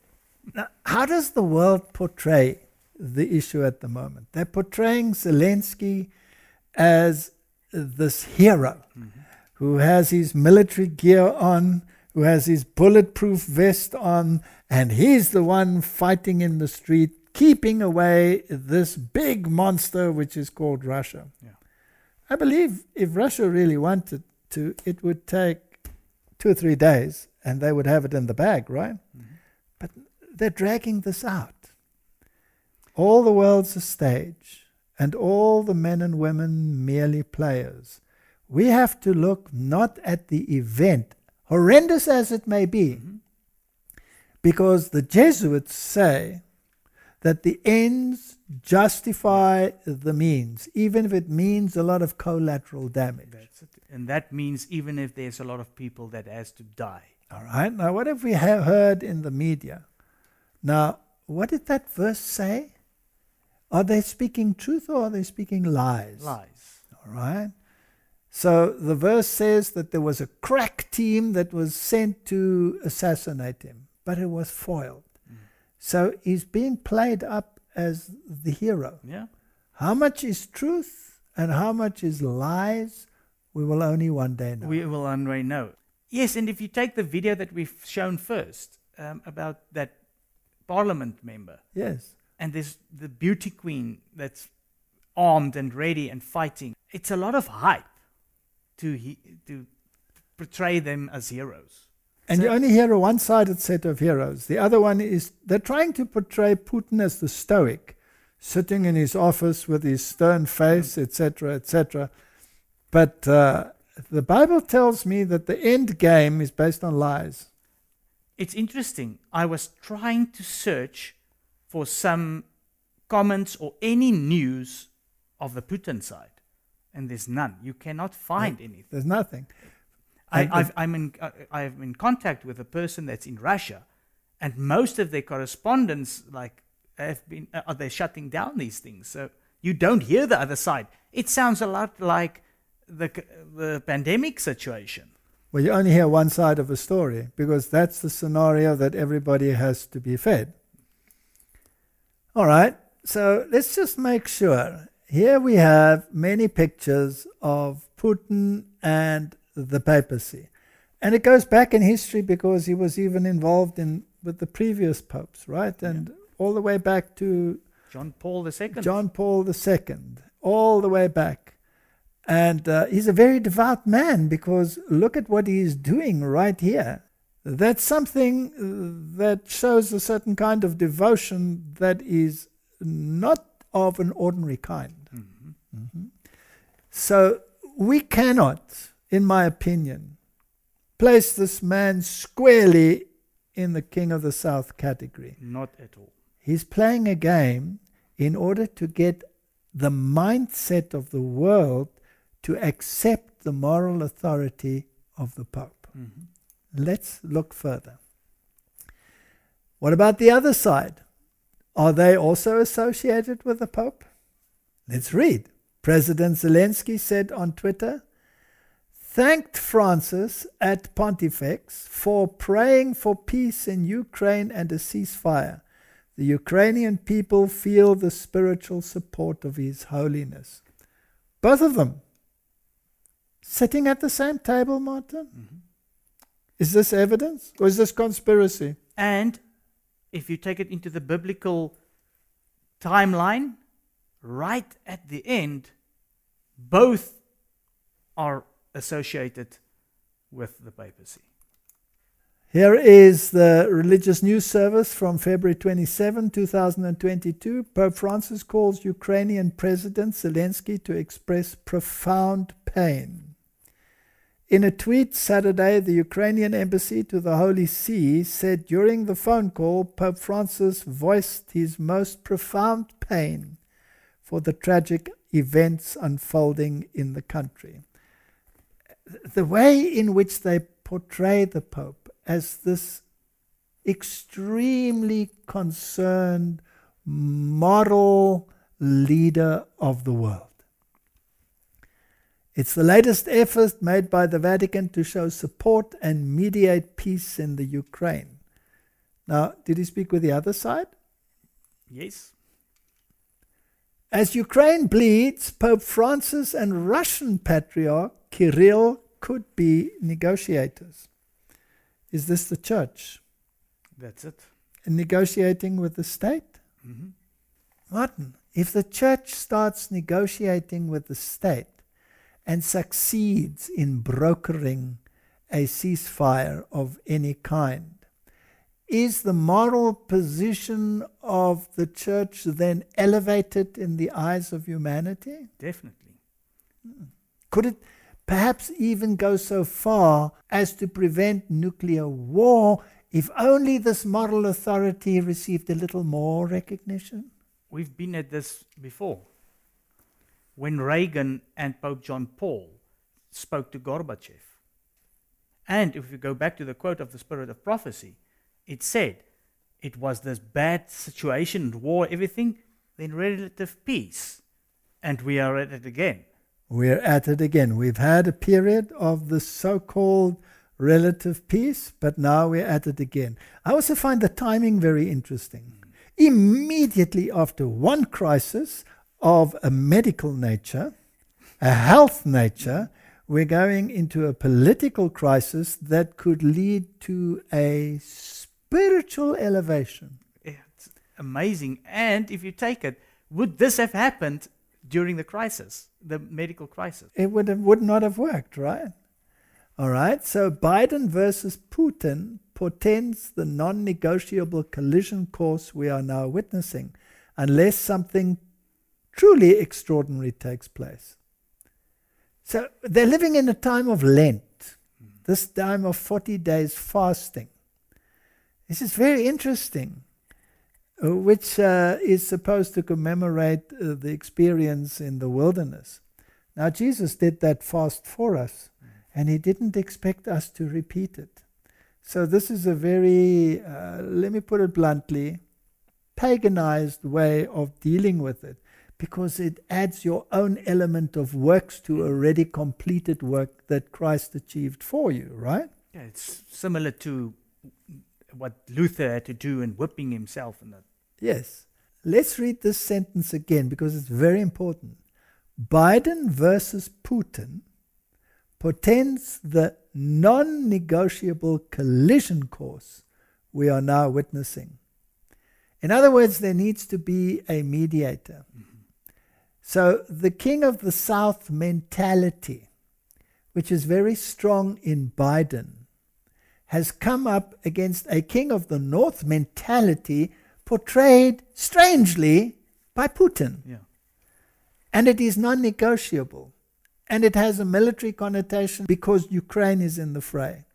Now, how does the world portray the issue at the moment? They're portraying Zelensky as this hero who has his military gear on, who has his bulletproof vest on, and he's the one fighting in the street, keeping away this big monster which is called Russia. Yeah. I believe if Russia really wanted to, it would take 2 or 3 days and they would have it in the bag, right? But they're dragging this out. All the world's a stage, and all the men and women merely players. We have to look not at the event, horrendous as it may be, because the Jesuits say that the ends justify the means, even if it means a lot of collateral damage. That's it. And that means even if there's a lot of people that has to die. All right. Now, what have we heard in the media? Now, what did that verse say? Are they speaking truth or are they speaking lies? Lies. All right. So the verse says that there was a crack team that was sent to assassinate him, but it was foiled. So he's being played up as the hero. Yeah. How much is truth and how much is lies, we will only one day know. We will one day know. Yes, and if you take the video that we've shown first about that parliament member. Yes. And there's the beauty queen that's armed and ready and fighting. It's a lot of hype to portray them as heroes. And you only hear a one-sided set of heroes. The other one is, they're trying to portray Putin as the stoic, sitting in his office with his stern face, etc., etc. But the Bible tells me that the end game is based on lies. It's interesting. I was trying to search for some comments or any news of the Putin side, and there's none. You cannot find anything. There's nothing. I'm in contact with a person that's in Russia, and most of their correspondence, they're shutting down these things. So you don't hear the other side. It sounds a lot like the pandemic situation. Well, you only hear one side of a story, because that's the scenario that everybody has to be fed. All right, so let's just make sure. Here we have many pictures of Putin and the papacy. And it goes back in history, because he was even involved with the previous popes, right? And all the way back to John Paul II. John Paul II, all the way back. And he's a very devout man, because look at what he is doing right here. That's something that shows a certain kind of devotion that is not of an ordinary kind. Mm-hmm. Mm-hmm. So we cannot, in my opinion, place this man squarely in the King of the South category. Not at all. He's playing a game in order to get the mindset of the world to accept the moral authority of the Pope. Mm-hmm. Let's look further. What about the other side? Are they also associated with the Pope? Let's read. President Zelensky said on Twitter, thanked Francis at Pontifex for praying for peace in Ukraine and a ceasefire. The Ukrainian people feel the spiritual support of His Holiness. Both of them sitting at the same table, Martin? Mm-hmm. Is this evidence, or is this conspiracy? And if you take it into the biblical timeline, right at the end, both are associated with the papacy. Here is the religious news service from February 27, 2022. Pope Francis calls Ukrainian President Zelensky to express profound pain. In a tweet Saturday, the Ukrainian embassy to the Holy See said during the phone call, Pope Francis voiced his most profound pain for the tragic events unfolding in the country. The way in which they portray the Pope as this extremely concerned moral leader of the world. It's the latest effort made by the Vatican to show support and mediate peace in the Ukraine. Now, did he speak with the other side? Yes. As Ukraine bleeds, Pope Francis and Russian Patriarch Kirill could be negotiators. Is this the church? That's it. And negotiating with the state? Mm-hmm. Martin, if the church starts negotiating with the state and succeeds in brokering a ceasefire of any kind, is the moral position of the church then elevated in the eyes of humanity? Definitely. Could it perhaps even go so far as to prevent nuclear war if only this moral authority received a little more recognition? We've been at this before. When Reagan and Pope John Paul spoke to Gorbachev. And if we go back to the quote of the Spirit of Prophecy, it said, it was this bad situation, war, everything, then relative peace. And we are at it again. We're at it again. We've had a period of the so-called relative peace, but now we're at it again. I also find the timing very interesting. Immediately after one crisis of a medical nature, a health nature, we're going into a political crisis that could lead to a spiritual elevation. It's amazing. And if you take it, would this have happened during the crisis, the medical crisis? It would not have worked, right? All right, so Biden versus Putin portends the non-negotiable collision course we are now witnessing, unless something truly extraordinary takes place. So they're living in a time of Lent, this time of 40 days fasting. This is very interesting, which is supposed to commemorate the experience in the wilderness. Now, Jesus did that fast for us, and he didn't expect us to repeat it. So this is a very, let me put it bluntly, paganized way of dealing with it, because it adds your own element of works to already completed work that Christ achieved for you, right? Yeah, it's similar to what Luther had to do in whipping himself. And that. Yes. Let's read this sentence again, because it's very important. Biden versus Putin portends the non-negotiable collision course we are now witnessing. In other words, there needs to be a mediator. So the king of the South mentality, which is very strong in Biden, has come up against a king of the North mentality portrayed strangely by Putin. Yeah. And it is non-negotiable. And it has a military connotation because Ukraine is in the fray.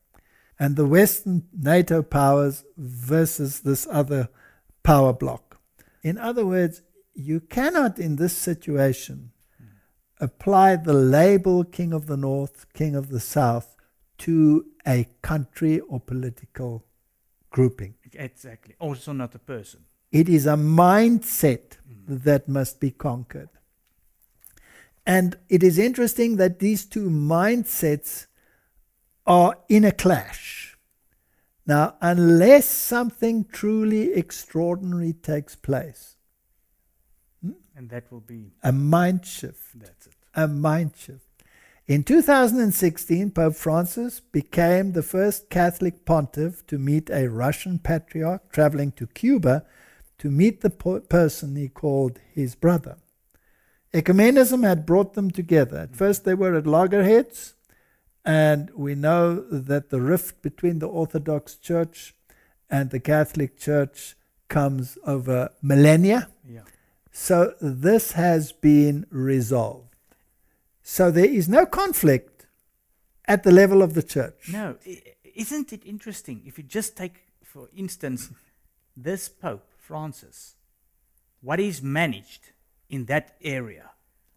And the Western NATO powers versus this other power bloc. In other words, you cannot in this situation apply the label King of the North, King of the South to a country or political grouping. Exactly. Also not a person. It is a mindset that must be conquered. And it is interesting that these two mindsets are in a clash. Now, unless something truly extraordinary takes place, and that will be a mind shift. That's it. A mind shift. In 2016, Pope Francis became the first Catholic pontiff to meet a Russian patriarch traveling to Cuba to meet the person he called his brother. Ecumenism had brought them together. At first they were at loggerheads, and we know that the rift between the Orthodox Church and the Catholic Church comes over millennia. Yeah. So this has been resolved. So there is no conflict at the level of the church. No, isn't it interesting? If you just take, for instance, this Pope Francis, what he's managed in that area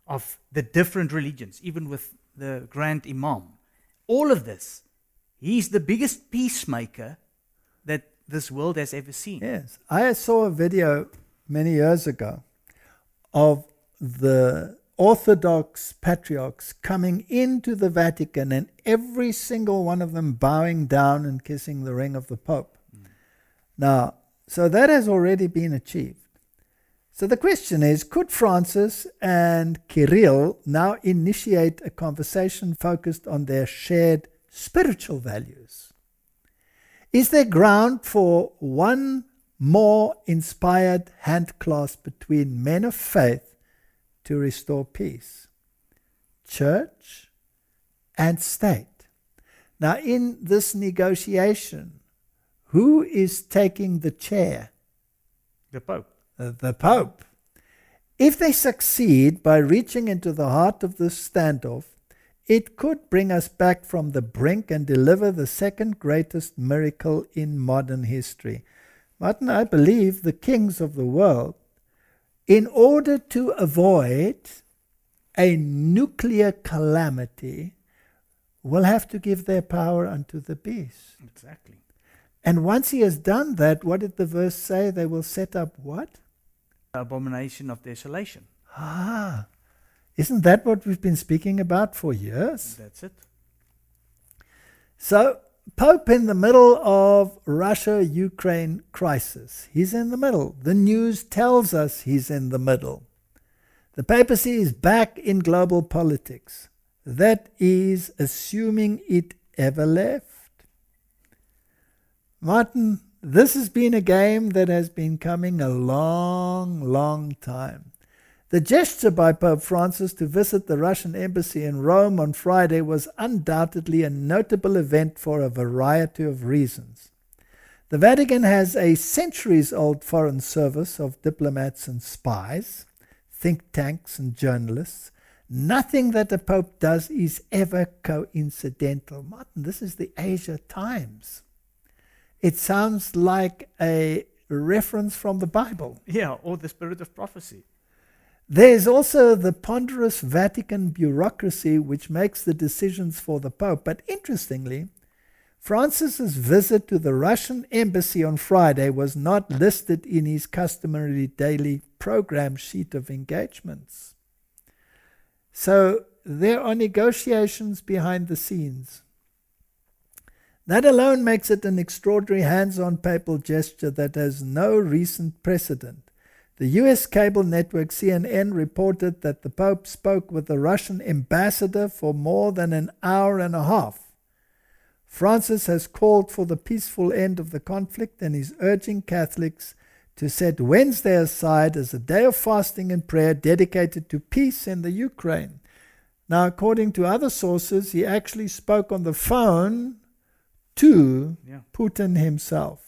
of the different religions, even with the Grand Imam, all of this, he's the biggest peacemaker that this world has ever seen. Yes, I saw a video many years ago of the Orthodox patriarchs coming into the Vatican and every single one of them bowing down and kissing the ring of the Pope. Now, so that has already been achieved. So the question is, could Francis and Kirill now initiate a conversation focused on their shared spiritual values? Is there ground for one more inspired handclasp between men of faith to restore peace? Church and state. Now, in this negotiation, who is taking the chair? The Pope. The Pope. If they succeed by reaching into the heart of this standoff, it could bring us back from the brink and deliver the second greatest miracle in modern history. Martin, I believe the kings of the world, in order to avoid a nuclear calamity, will have to give their power unto the beast. Exactly. And once he has done that, what did the verse say? They will set up what? Abomination of desolation. Ah, isn't that what we've been speaking about for years? That's it. So, Pope in the middle of Russia-Ukraine crisis. He's in the middle. The news tells us he's in the middle. The papacy is back in global politics. That is assuming it ever left. Martin, this has been a game that has been coming a long, long time. The gesture by Pope Francis to visit the Russian embassy in Rome on Friday was undoubtedly a notable event for a variety of reasons. The Vatican has a centuries-old foreign service of diplomats and spies, think tanks and journalists. Nothing that the Pope does is ever coincidental. Martin, this is the Asia Times. It sounds like a reference from the Bible. Yeah, or the spirit of prophecy. There is also the ponderous Vatican bureaucracy which makes the decisions for the Pope. But interestingly, Francis's visit to the Russian embassy on Friday was not listed in his customary daily program sheet of engagements. So there are negotiations behind the scenes. That alone makes it an extraordinary hands-on papal gesture that has no recent precedent. The US cable network CNN reported that the Pope spoke with the Russian ambassador for more than an hour and a half. Francis has called for the peaceful end of the conflict and is urging Catholics to set Wednesday aside as a day of fasting and prayer dedicated to peace in the Ukraine. Now, according to other sources, he actually spoke on the phone to Putin himself.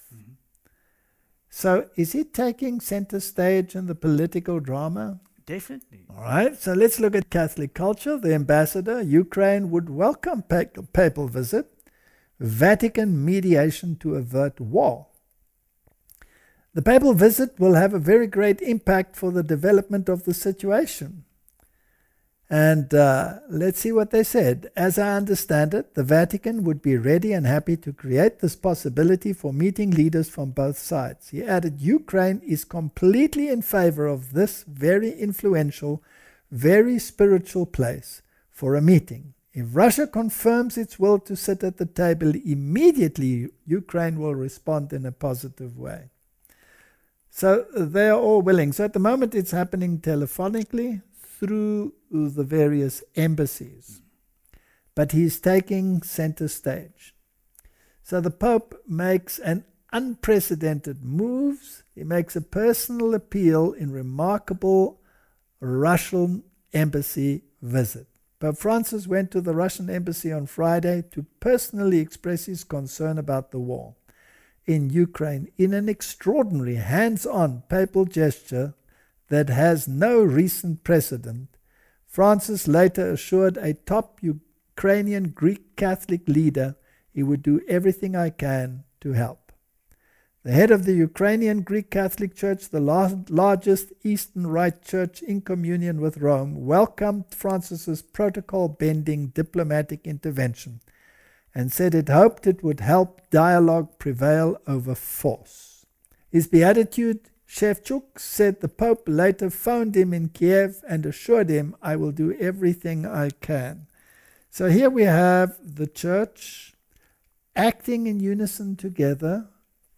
So is he taking center stage in the political drama? Definitely. All right, so let's look at Catholic culture. The ambassador, Ukraine, would welcome papal visit, Vatican mediation to avert war. The papal visit will have a very great impact for the development of the situation. And let's see what they said. As I understand it, the Vatican would be ready and happy to create this possibility for meeting leaders from both sides. He added, Ukraine is completely in favor of this very influential, very spiritual place for a meeting. If Russia confirms its will to sit at the table, immediately Ukraine will respond in a positive way. So they are all willing. So at the moment it's happening telephonically through the various embassies. But he's taking center stage. So the Pope makes an unprecedented move. He makes a personal appeal in remarkable Russian embassy visit. Pope Francis went to the Russian embassy on Friday to personally express his concern about the war in Ukraine in an extraordinary hands-on papal gesture that has no recent precedent. Francis later assured a top Ukrainian Greek Catholic leader he would do everything I can to help. The head of the Ukrainian Greek Catholic Church, the largest Eastern Rite Church in communion with Rome, welcomed Francis's protocol-bending diplomatic intervention and said it hoped it would help dialogue prevail over force. His Beatitude Shevchuk said the Pope later phoned him in Kiev and assured him, I will do everything I can. So here we have the church acting in unison together,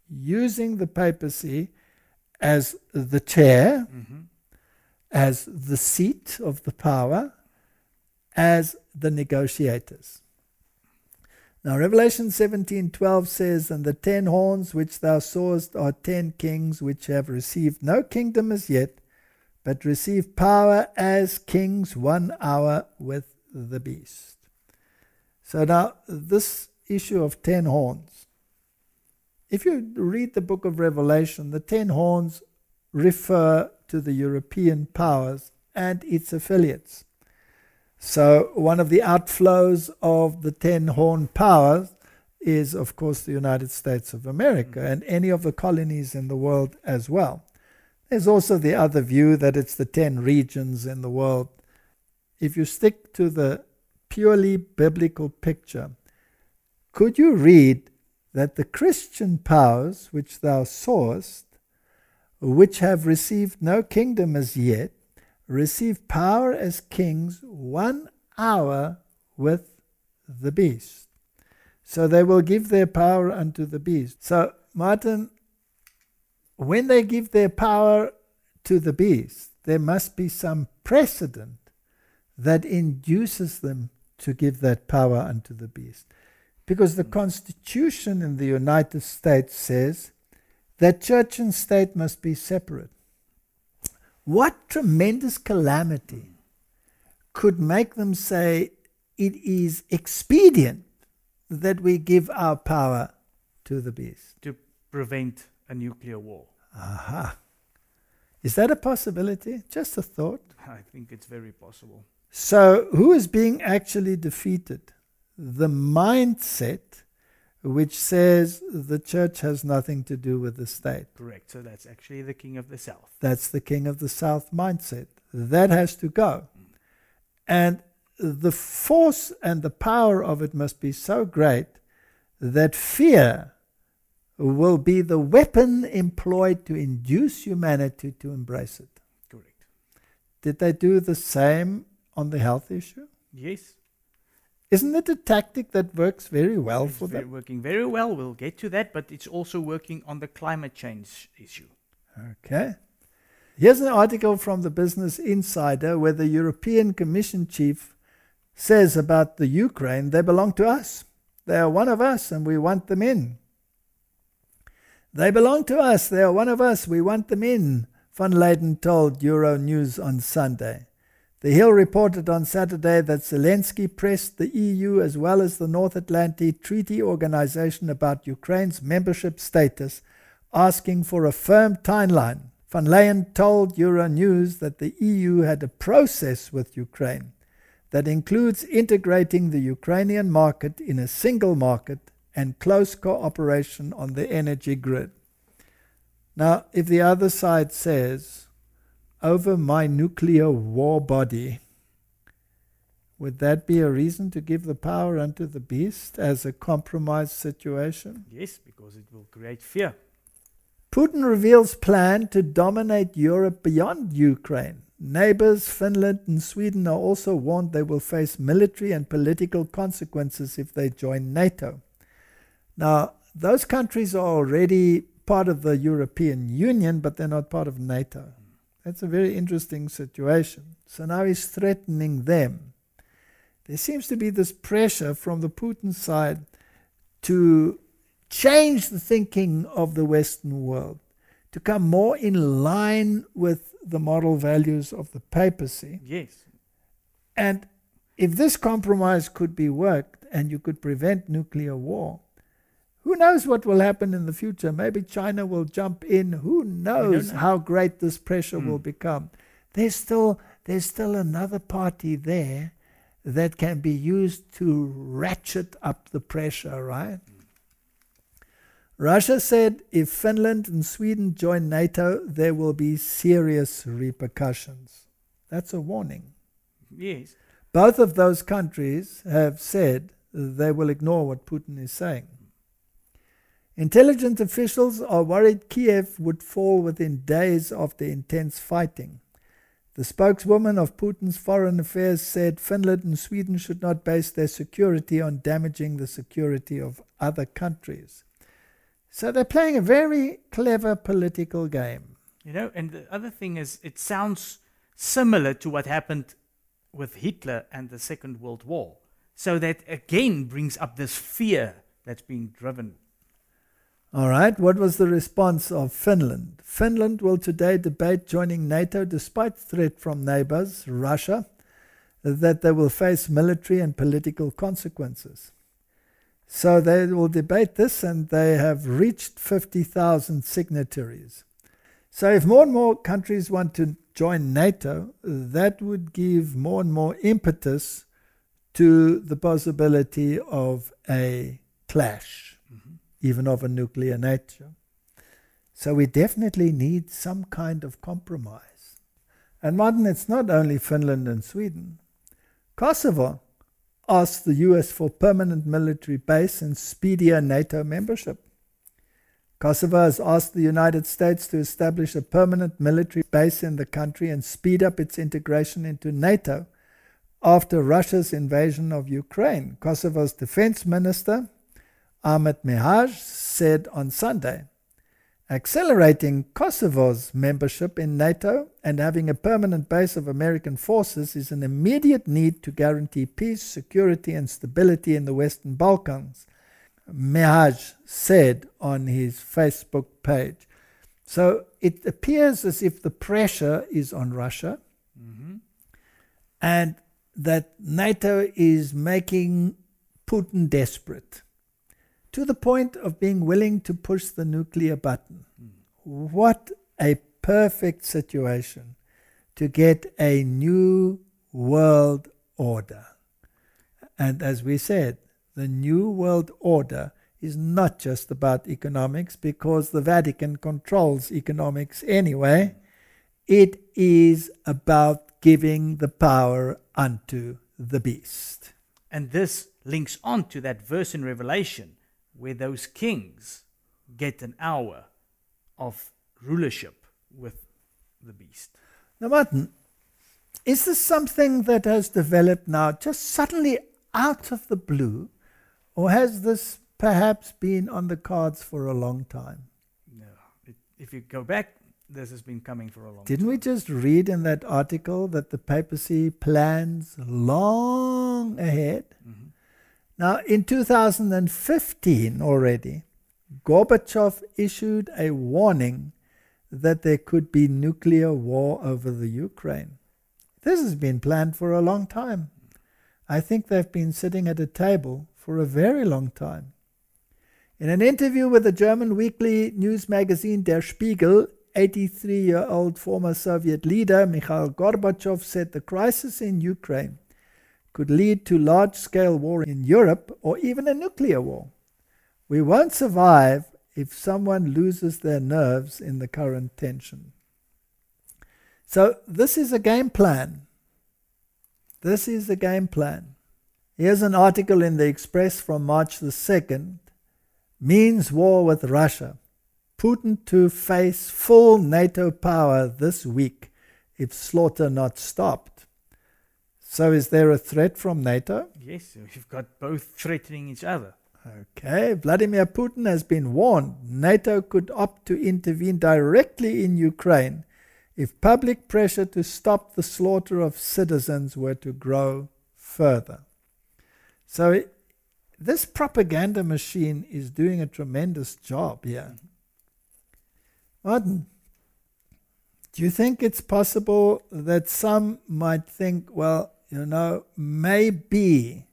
using the papacy as the chair, as the seat of the power, as the negotiators. Now Revelation 17:12 says, And the 10 horns which thou sawest are 10 kings which have received no kingdom as yet, but receive power as kings 1 hour with the beast. So now this issue of 10 horns. If you read the book of Revelation, the 10 horns refer to the European powers and its affiliates. So one of the outflows of the 10 horn powers is, of course, the United States of America and any of the colonies in the world as well. There's also the other view that it's the 10 regions in the world. If you stick to the purely biblical picture, could you read that the Christian powers which thou sawest, which have received no kingdom as yet, receive power as kings 1 hour with the beast. So they will give their power unto the beast. So, Martin, when they give their power to the beast, there must be some precedent that induces them to give that power unto the beast. Because the Constitution in the United States says that church and state must be separate. What tremendous calamity could make them say it is expedient that we give our power to the beast? To prevent a nuclear war. Aha. Is that a possibility? Just a thought. I think it's very possible. So who is being actually defeated? The mindset which says the church has nothing to do with the state. Correct. So that's actually the king of the south. That's the king of the south mindset. That has to go. And the force and the power of it must be so great that fear will be the weapon employed to induce humanity to embrace it. Correct. Did they do the same on the health issue? Yes. Isn't it a tactic that works very well It's for them? working very well. We'll get to that, but it's also working on the climate change issue. Okay. Here's an article from the Business Insider where the European Commission chief says about the Ukraine, they belong to us. They are one of us and we want them in. They belong to us. They are one of us. We want them in, Van Leyden told Euronews on Sunday. The Hill reported on Saturday that Zelensky pressed the EU as well as the North Atlantic Treaty Organization about Ukraine's membership status, asking for a firm timeline. Van Leyen told Euronews that the EU had a process with Ukraine that includes integrating the Ukrainian market in a single market and close cooperation on the energy grid. Now, if the other side says, over my nuclear war body, would that be a reason to give the power unto the beast as a compromise situation? Yes, because it will create fear. Putin reveals plan to dominate Europe beyond Ukraine. Neighbors Finland and Sweden are also warned they will face military and political consequences if they join NATO. Now, those countries are already part of the European Union, but they're not part of NATO. That's a very interesting situation. So now he's threatening them. There seems to be this pressure from the Putin side to change the thinking of the Western world, to come more in line with the moral values of the papacy. Yes. And if this compromise could be worked and you could prevent nuclear war, who knows what will happen in the future? Maybe China will jump in. Who knows how great this pressure will become? There's still another party there that can be used to ratchet up the pressure, right? Russia said if Finland and Sweden join NATO, there will be serious repercussions. That's a warning. Yes. Both of those countries have said they will ignore what Putin is saying. Intelligence officials are worried Kiev would fall within days after intense fighting. The spokeswoman of Putin's foreign affairs said Finland and Sweden should not base their security on damaging the security of other countries. So they're playing a very clever political game. You know, and the other thing is, it sounds similar to what happened with Hitler and the Second World War. So that again brings up this fear that's being driven. All right, what was the response of Finland? Finland will today debate joining NATO despite threat from neighbors, Russia, that they will face military and political consequences. So they will debate this, and they have reached 50,000 signatories. So if more and more countries want to join NATO, that would give more and more impetus to the possibility of a clash, even of a nuclear nature. So we definitely need some kind of compromise. And Martin, it's not only Finland and Sweden. Kosovo asked the US for permanent military base and speedier NATO membership. Kosovo has asked the United States to establish a permanent military base in the country and speed up its integration into NATO after Russia's invasion of Ukraine. Kosovo's defense minister, Ahmet Mihaj, said on Sunday, accelerating Kosovo's membership in NATO and having a permanent base of American forces is an immediate need to guarantee peace, security, and stability in the Western Balkans, Mihaj said on his Facebook page. So it appears as if the pressure is on Russia, and that NATO is making Putin desperate to the point of being willing to push the nuclear button. What a perfect situation to get a new world order. And as we said, the new world order is not just about economics, because the Vatican controls economics anyway. It is about giving the power unto the beast. And this links on to that verse in Revelation where those kings get an hour of rulership with the beast. Now, Martin, is this something that has developed now just suddenly out of the blue, or has this perhaps been on the cards for a long time? No. If you go back, this has been coming for a long time. Didn't we just read in that article that the papacy plans long ahead? Now, in 2015 already, Gorbachev issued a warning that there could be nuclear war over the Ukraine. This has been planned for a long time. I think they've been sitting at a table for a very long time. In an interview with the German weekly news magazine Der Spiegel, 83-year-old former Soviet leader Mikhail Gorbachev said the crisis in Ukraine could lead to large-scale war in Europe or even a nuclear war. We won't survive if someone loses their nerves in the current tension. So this is a game plan. This is the game plan. Here's an article in the Express from March the 2nd. Means war with Russia. Putin to face full NATO power this week if slaughter not stopped. So is there a threat from NATO? Yes, we've got both threatening each other. Okay, Vladimir Putin has been warned NATO could opt to intervene directly in Ukraine if public pressure to stop the slaughter of citizens were to grow further. So this propaganda machine is doing a tremendous job here. Martin, do you think it's possible that some might think, well, maybe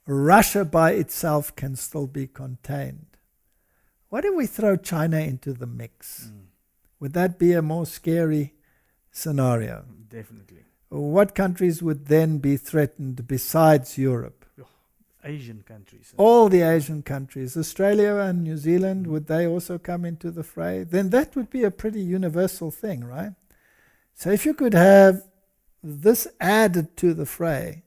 Russia by itself can still be contained? What if we throw China into the mix? Would that be a more scary scenario? Definitely. What countries would then be threatened besides Europe? Asian countries. All the Asian countries. Australia and New Zealand, would they also come into the fray? Then that would be a pretty universal thing, right? So if you could have this added to the fray,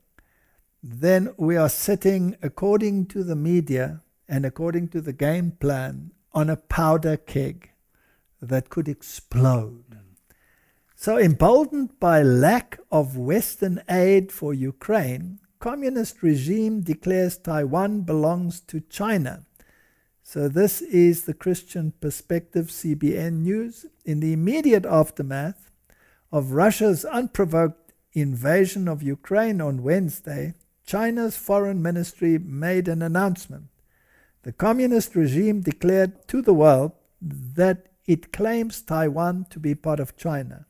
then we are sitting, according to the media and according to the game plan, on a powder keg that could explode. So emboldened by lack of Western aid for Ukraine, communist regime declares Taiwan belongs to China. So this is the Christian Perspective CBN News. In the immediate aftermath of Russia's unprovoked invasion of Ukraine on Wednesday, China's foreign ministry made an announcement. The communist regime declared to the world that it claims Taiwan to be part of China.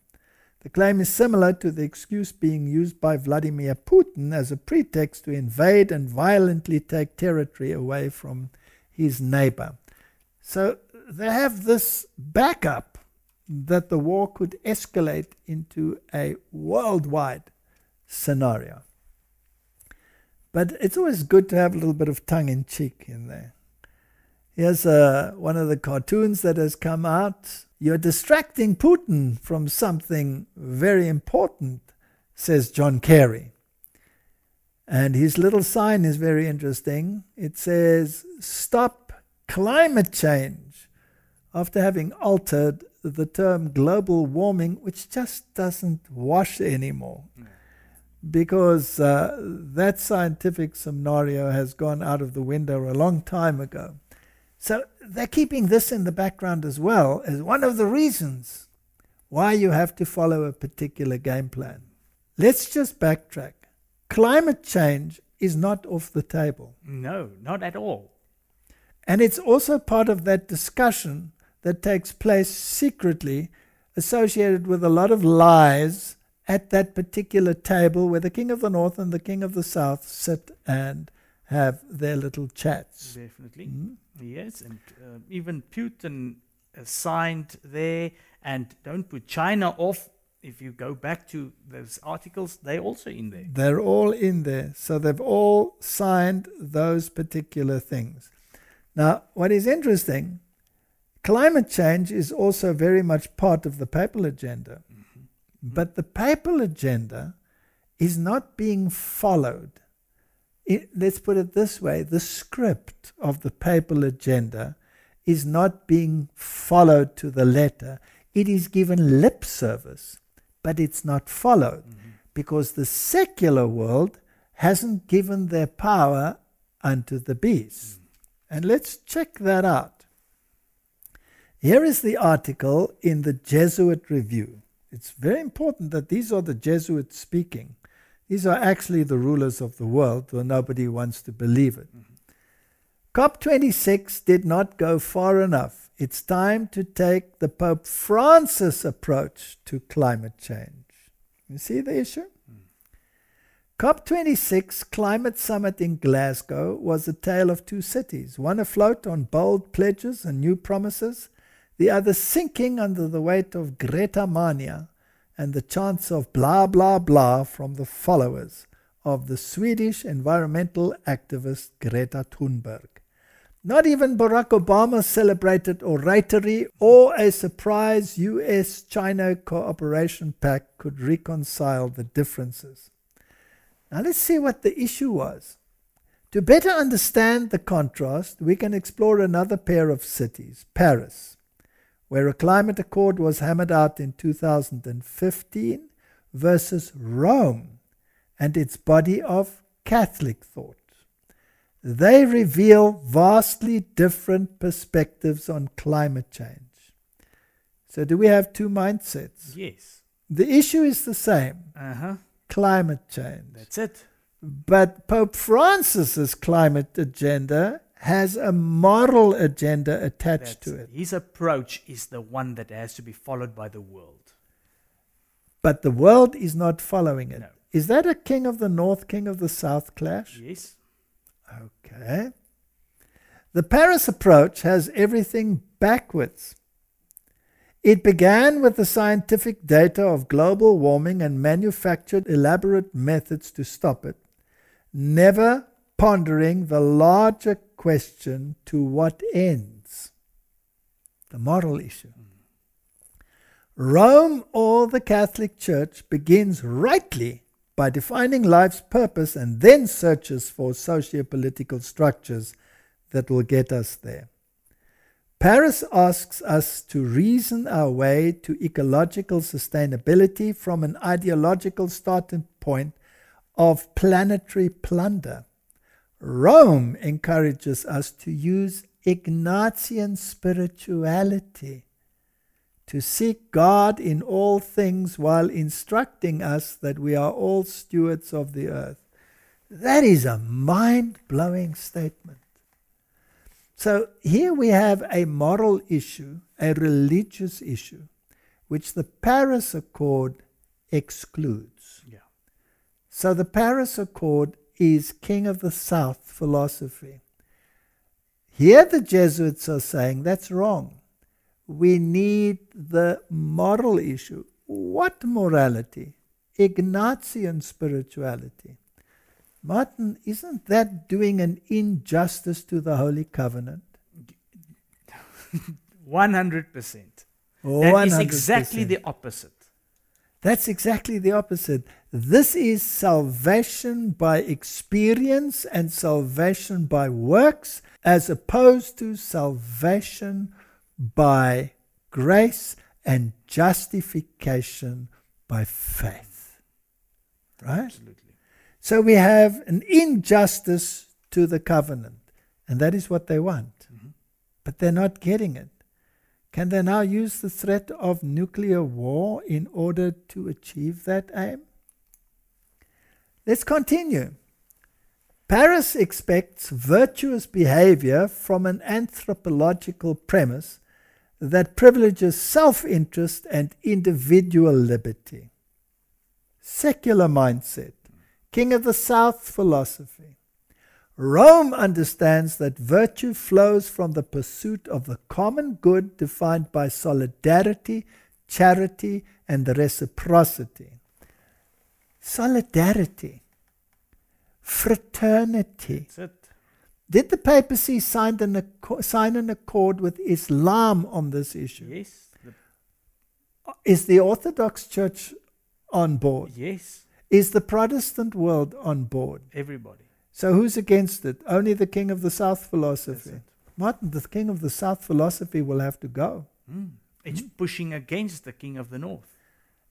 The claim is similar to the excuse being used by Vladimir Putin as a pretext to invade and violently take territory away from his neighbor. So they have this backup that the war could escalate into a worldwide scenario. But it's always good to have a little bit of tongue-in-cheek in there. Here's one of the cartoons that has come out. You're distracting Putin from something very important, says John Kerry. And his little sign is very interesting. It says, stop climate change, after having altered the term global warming, which just doesn't wash anymore. Because that scientific scenario has gone out of the window a long time ago. So they're keeping this in the background as well as one of the reasons why you have to follow a particular game plan. Let's just backtrack. Climate change is not off the table. No, not at all. And it's also part of that discussion that takes place secretly, associated with a lot of lies at that particular table where the king of the north and the king of the south sit and have their little chats. Definitely. Yes, and even Putin signed there, and don't put China off. If you go back to those articles, they're also in there. They're all in there. So they've all signed those particular things. Now, what is interesting, climate change is also very much part of the papal agenda. But the papal agenda is not being followed. Let's put it this way, the script of the papal agenda is not being followed to the letter. It is given lip service, but it's not followed, because the secular world hasn't given their power unto the beast. And let's check that out. Here is the article in the Jesuit Review. It's very important that these are the Jesuits speaking. These are actually the rulers of the world, though nobody wants to believe it. COP26 did not go far enough. It's time to take the Pope Francis approach to climate change. You see the issue? COP26 Climate Summit in Glasgow was a tale of two cities, one afloat on bold pledges and new promises, the other sinking under the weight of Greta mania and the chants of blah, blah, blah from the followers of the Swedish environmental activist Greta Thunberg. Not even Barack Obama's celebrated oratory or a surprise US-China cooperation pact could reconcile the differences. Now let's see what the issue was. To better understand the contrast, we can explore another pair of cities, Paris, where a climate accord was hammered out in 2015, versus Rome and its body of Catholic thought. They reveal vastly different perspectives on climate change. So do we have two mindsets? Yes. The issue is the same. Climate change. That's it. But Pope Francis's climate agenda has a moral agenda attached to it. His approach is the one that has to be followed by the world. But the world is not following it. No. Is that a king of the north, king of the south clash? Yes. Okay. The Paris approach has everything backwards. It began with the scientific data of global warming and manufactured elaborate methods to stop it, never pondering the larger question, to what ends? The moral issue. Rome, or the Catholic Church, begins rightly by defining life's purpose and then searches for socio-political structures that will get us there. Paris asks us to reason our way to ecological sustainability from an ideological starting point of planetary plunder. Rome encourages us to use Ignatian spirituality, to seek God in all things while instructing us that we are all stewards of the earth. That is a mind-blowing statement. So here we have a moral issue, a religious issue, which the Paris Accord excludes. Yeah. So the Paris Accord is King of the South philosophy. Here the Jesuits are saying that's wrong. We need the moral issue. What morality? Ignatian spirituality. Martin, isn't that doing an injustice to the Holy Covenant? 100%. That is exactly the opposite. That's exactly the opposite. This is salvation by experience and salvation by works, as opposed to salvation by grace and justification by faith. Right? Absolutely. So we have an injustice to the covenant, and that is what they want. But they're not getting it. Can they now use the threat of nuclear war in order to achieve that aim? Let's continue. Paris expects virtuous behavior from an anthropological premise that privileges self-interest and individual liberty. Secular mindset. King of the South philosophy. Rome understands that virtue flows from the pursuit of the common good defined by solidarity, charity, and reciprocity. Solidarity. Fraternity. That's it. Did the papacy sign an accord with Islam on this issue? Yes. Is the Orthodox Church on board? Yes. Is the Protestant world on board? Everybody. So who's against it? Only the King of the South philosophy. That's it. Martin, the King of the South philosophy will have to go. It's pushing against the King of the North.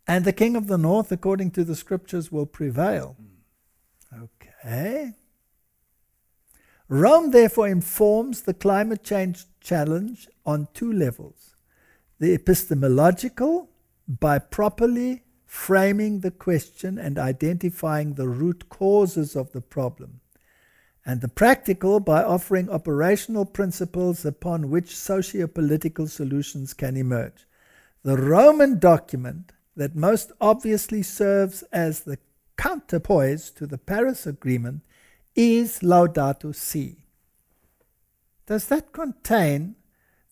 And the King of the North, according to the scriptures, will prevail. Okay. Rome therefore informs the climate change challenge on two levels. The epistemological, by properly framing the question and identifying the root causes of the problem. And the practical, by offering operational principles upon which socio-political solutions can emerge. The Roman document that most obviously serves as the counterpoise to the Paris Agreement is Laudato Si. Does that contain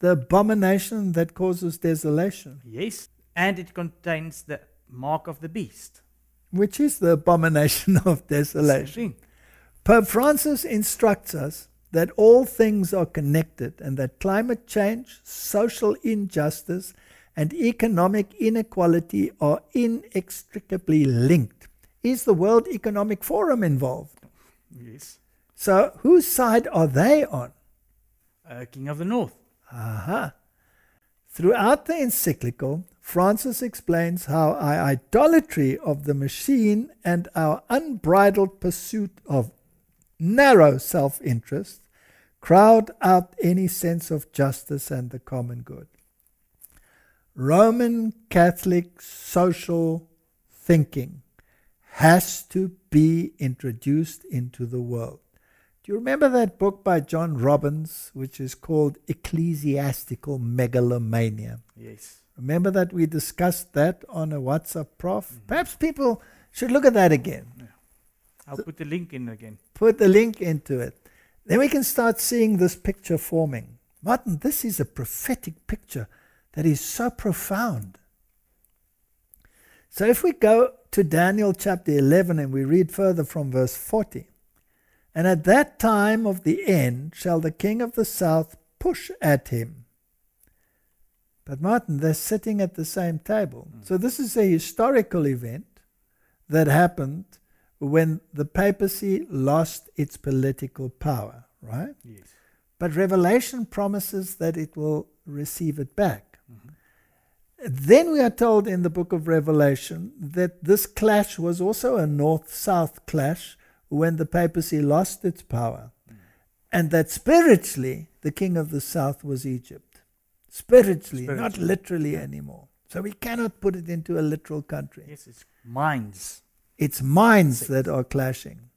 the abomination that causes desolation? Yes. And it contains the mark of the beast. Which is the abomination of desolation. Pope Francis instructs us that all things are connected and that climate change, social injustice, and economic inequality are inextricably linked. Is the World Economic Forum involved? Yes. So whose side are they on? King of the North. Aha. Throughout the encyclical, Francis explains how our idolatry of the machine and our unbridled pursuit of narrow self-interest crowd out any sense of justice and the common good. Roman Catholic social thinking has to be introduced into the world. Do you remember that book by John Robbins, which is called Ecclesiastical Megalomania? Yes. Remember that we discussed that on a WhatsApp, Prof? Perhaps people should look at that again. Yeah. I'll put the link in again. Put the link into it. Then we can start seeing this picture forming. Martin, this is a prophetic picture that is so profound. So if we go to Daniel chapter 11 and we read further from verse 40. And at that time of the end shall the king of the south push at him. But Martin, they're sitting at the same table. So this is a historical event that happened when the papacy lost its political power, right? Yes. But Revelation promises that it will receive it back. Then we are told in the book of Revelation that this clash was also a north-south clash when the papacy lost its power. And that spiritually, the king of the south was Egypt. Spiritually, not literally anymore. So we cannot put it into a literal country. Yes, it's minds. It's minds that are clashing.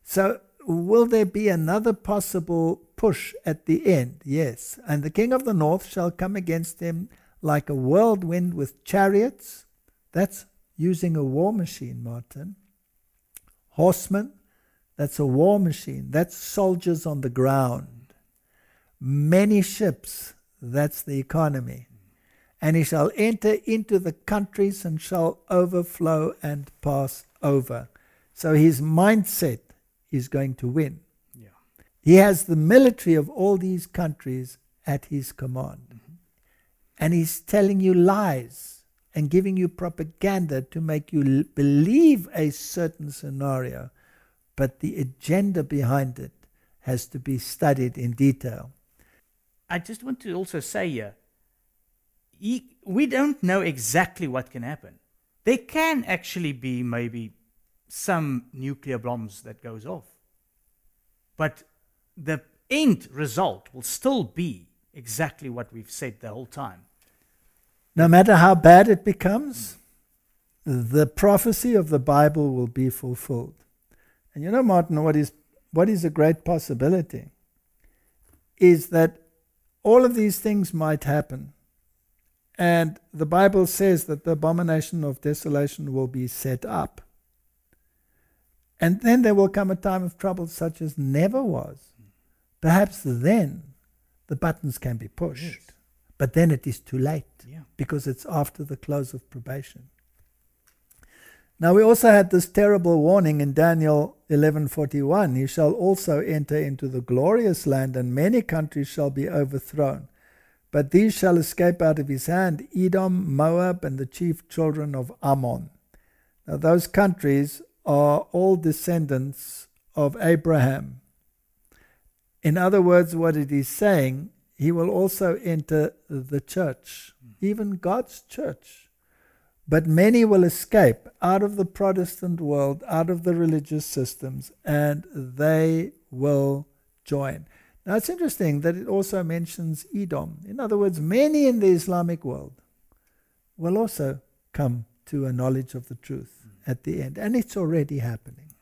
So will there be another possible push at the end? Yes. And the king of the north shall come against him like a whirlwind with chariots. That's using a war machine, Martin. Horsemen, that's a war machine. That's soldiers on the ground. Many ships, that's the economy. And he shall enter into the countries and shall overflow and pass over. So his mindset is going to win. Yeah. He has the military of all these countries at his command. And he's telling you lies and giving you propaganda to make you believe a certain scenario. But the agenda behind it has to be studied in detail. I just want to also say here, we don't know exactly what can happen. There can actually be maybe some nuclear bombs that goes off. But the end result will still be exactly what we've said the whole time. No matter how bad it becomes, the prophecy of the Bible will be fulfilled. And you know, Martin, what is a great possibility is that all of these things might happen. And the Bible says that the abomination of desolation will be set up. And then there will come a time of trouble such as never was. Perhaps then the buttons can be pushed. Yes. But then it is too late, because it's after the close of probation. Now we also had this terrible warning in Daniel 11:41. He shall also enter into the glorious land, and many countries shall be overthrown. But these shall escape out of his hand, Edom, Moab, and the chief children of Ammon. Now those countries are all descendants of Abraham. In other words, what it is saying, he will also enter the church, even God's church. But many will escape out of the Protestant world, out of the religious systems, and they will join. Now it's interesting that it also mentions Edom. In other words, many in the Islamic world will also come to a knowledge of the truth at the end. And it's already happening.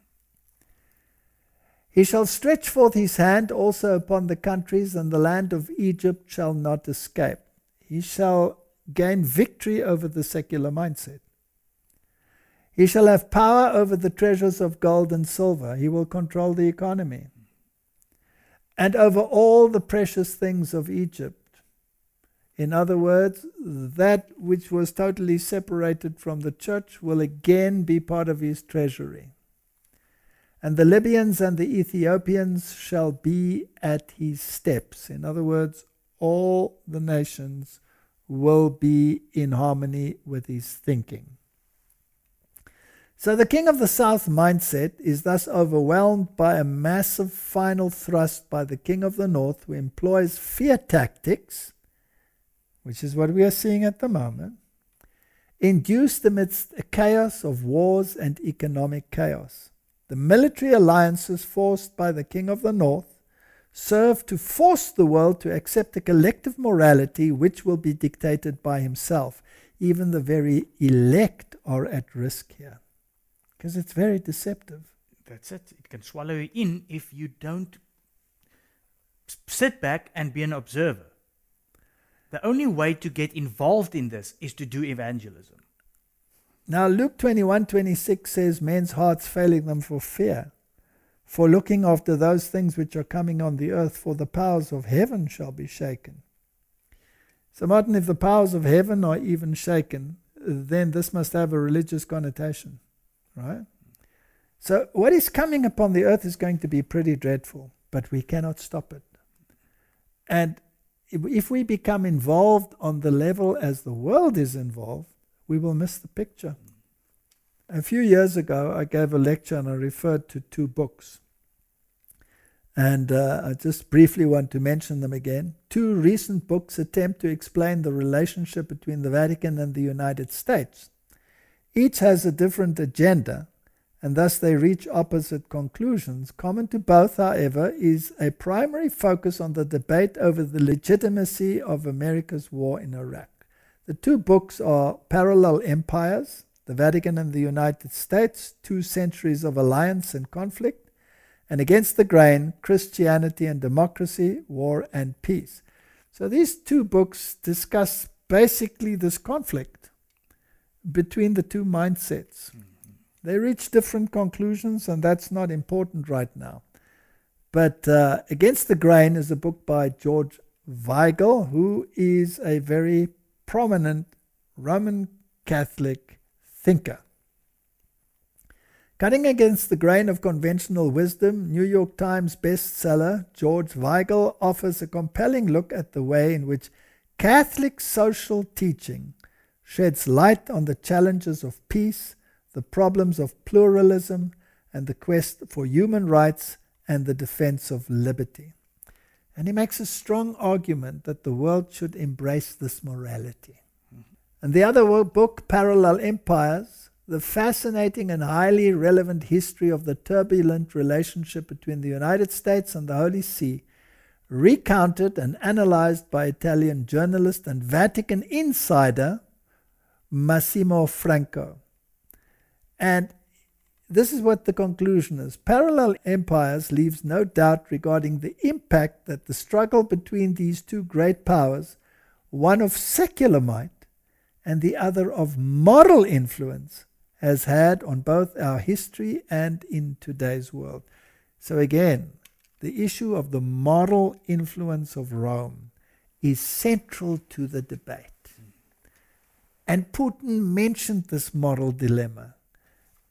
He shall stretch forth his hand also upon the countries, and the land of Egypt shall not escape. He shall gain victory over the secular mindset. He shall have power over the treasures of gold and silver. He will control the economy. And over all the precious things of Egypt. In other words, that which was totally separated from the church will again be part of his treasury. And the Libyans and the Ethiopians shall be at his steps. In other words, all the nations will be in harmony with his thinking. So the king of the south mindset is thus overwhelmed by a massive final thrust by the king of the north, who employs fear tactics, which is what we are seeing at the moment, induced amidst a chaos of wars and economic chaos. The military alliances forced by the king of the north serve to force the world to accept a collective morality which will be dictated by himself. Even the very elect are at risk here, because it's very deceptive. That's it. It can swallow you in if you don't sit back and be an observer. The only way to get involved in this is to do evangelism. Now Luke 21:26 says, men's hearts failing them for fear, for looking after those things which are coming on the earth, for the powers of heaven shall be shaken. So Martin, if the powers of heaven are even shaken, then this must have a religious connotation, right? So what is coming upon the earth is going to be pretty dreadful, but we cannot stop it. And if we become involved on the level as the world is involved, we will miss the picture. A few years ago, I gave a lecture and I referred to 2 books. And I just briefly want to mention them again. 2 recent books attempt to explain the relationship between the Vatican and the United States. Each has a different agenda, and thus they reach opposite conclusions. Common to both, however, is a primary focus on the debate over the legitimacy of America's war in Iraq. The 2 books are Parallel Empires, the Vatican and the United States, 2 Centuries of Alliance and Conflict, and Against the Grain, Christianity and Democracy, War and Peace. So these 2 books discuss basically this conflict between the 2 mindsets. They reach different conclusions, and that's not important right now. But Against the Grain is a book by George Weigel, who is a very prominent Roman Catholic thinker. Cutting Against the Grain of Conventional Wisdom, New York Times bestseller, George Weigel offers a compelling look at the way in which Catholic social teaching sheds light on the challenges of peace, the problems of pluralism, and the quest for human rights and the defense of liberty. And he makes a strong argument that the world should embrace this morality. And the other book, Parallel Empires, the fascinating and highly relevant history of the turbulent relationship between the United States and the Holy See, recounted and analyzed by Italian journalist and Vatican insider Massimo Franco. And this is what the conclusion is. Parallel empires leaves no doubt regarding the impact that the struggle between these two great powers, one of secular might and the other of moral influence, has had on both our history and in today's world. So again, the issue of the moral influence of Rome is central to the debate. And Putin mentioned this moral dilemma.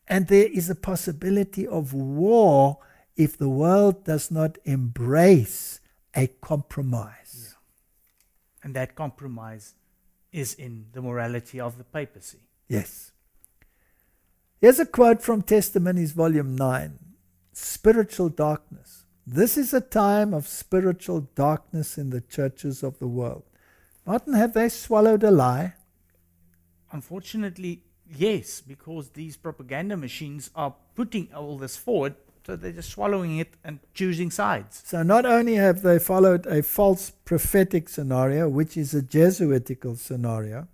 And there is a possibility of war if the world does not embrace a compromise. Yeah. And that compromise is in the morality of the papacy. Yes. Here's a quote from Testimonies, Volume 9. Spiritual darkness. This is a time of spiritual darkness in the churches of the world. Martin, have they swallowed a lie? Unfortunately, yes, because these propaganda machines are putting all this forward, so they're just swallowing it and choosing sides. So not only have they followed a false prophetic scenario, which is a Jesuitical scenario,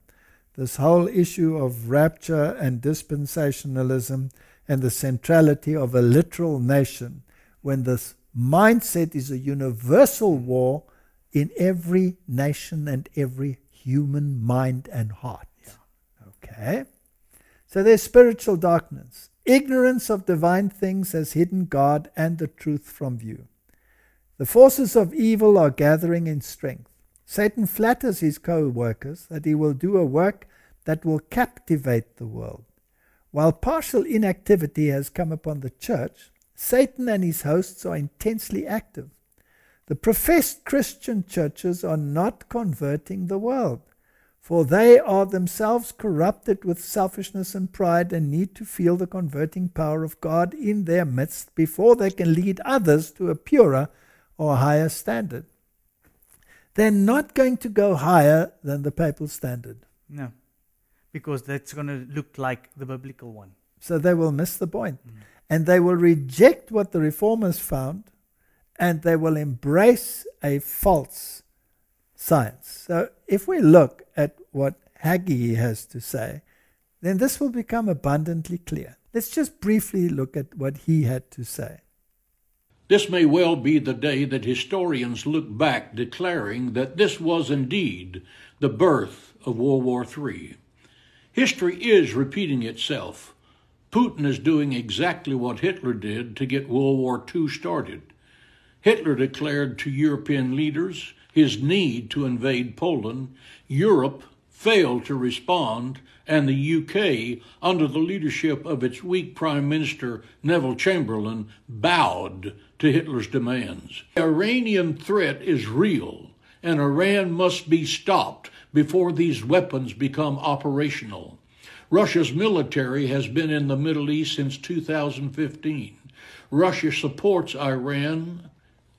this whole issue of rapture and dispensationalism and the centrality of a literal nation, when this mindset is a universal war in every nation and every human mind and heart. Yeah. Okay? So there's spiritual darkness. Ignorance of divine things has hidden God and the truth from view. The forces of evil are gathering in strength. Satan flatters his co-workers that he will do a work that will captivate the world. While partial inactivity has come upon the church, Satan and his hosts are intensely active. The professed Christian churches are not converting the world, for they are themselves corrupted with selfishness and pride and need to feel the converting power of God in their midst before they can lead others to a purer or higher standard. They're not going to go higher than the papal standard. No, because that's going to look like the biblical one. So they will miss the point. And they will reject what the reformers found, and they will embrace a false science. So if we look at what Haggai has to say, then this will become abundantly clear. Let's just briefly look at what he had to say. This may well be the day that historians look back declaring that this was indeed the birth of World War III. History is repeating itself. Putin is doing exactly what Hitler did to get World War II started. Hitler declared to European leaders his need to invade Poland. Europe failed to respond, and the UK, under the leadership of its weak Prime Minister Neville Chamberlain, bowed to Hitler's demands. The Iranian threat is real, and Iran must be stopped before these weapons become operational. Russia's military has been in the Middle East since 2015. Russia supports Iran.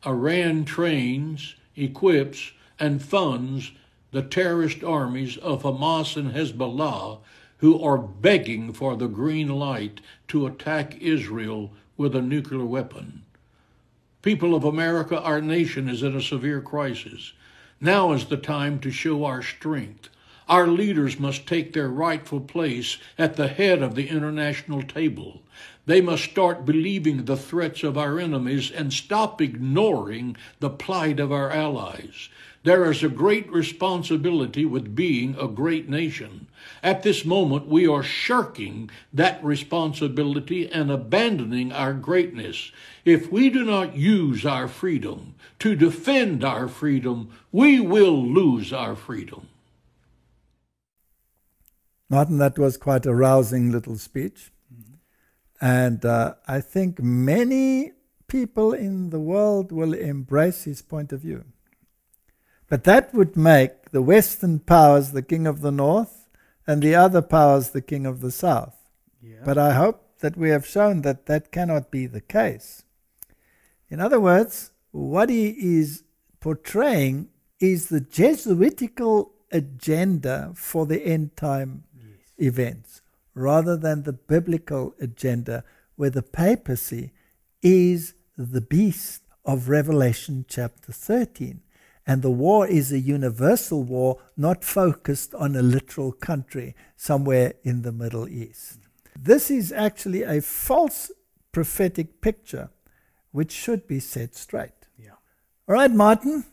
Iran trains, equips, and funds the terrorist armies of Hamas and Hezbollah, who are begging for the green light to attack Israel with a nuclear weapon. People of America, our nation is in a severe crisis. Now is the time to show our strength. Our leaders must take their rightful place at the head of the international table. They must start believing the threats of our enemies and stop ignoring the plight of our allies. There is a great responsibility with being a great nation. At this moment, we are shirking that responsibility and abandoning our greatness. If we do not use our freedom to defend our freedom, we will lose our freedom. Martin, that was quite a rousing little speech. And I think many people in the world will embrace his point of view. But that would make the Western powers the king of the North and the other powers the king of the South. Yeah. But I hope that we have shown that that cannot be the case. In other words, what he is portraying is the Jesuitical agenda for the end time events, rather than the biblical agenda, where the papacy is the beast of Revelation chapter 13. And the war is a universal war, not focused on a literal country somewhere in the Middle East. this is actually a false prophetic picture which should be set straight. Yeah. All right, Martin.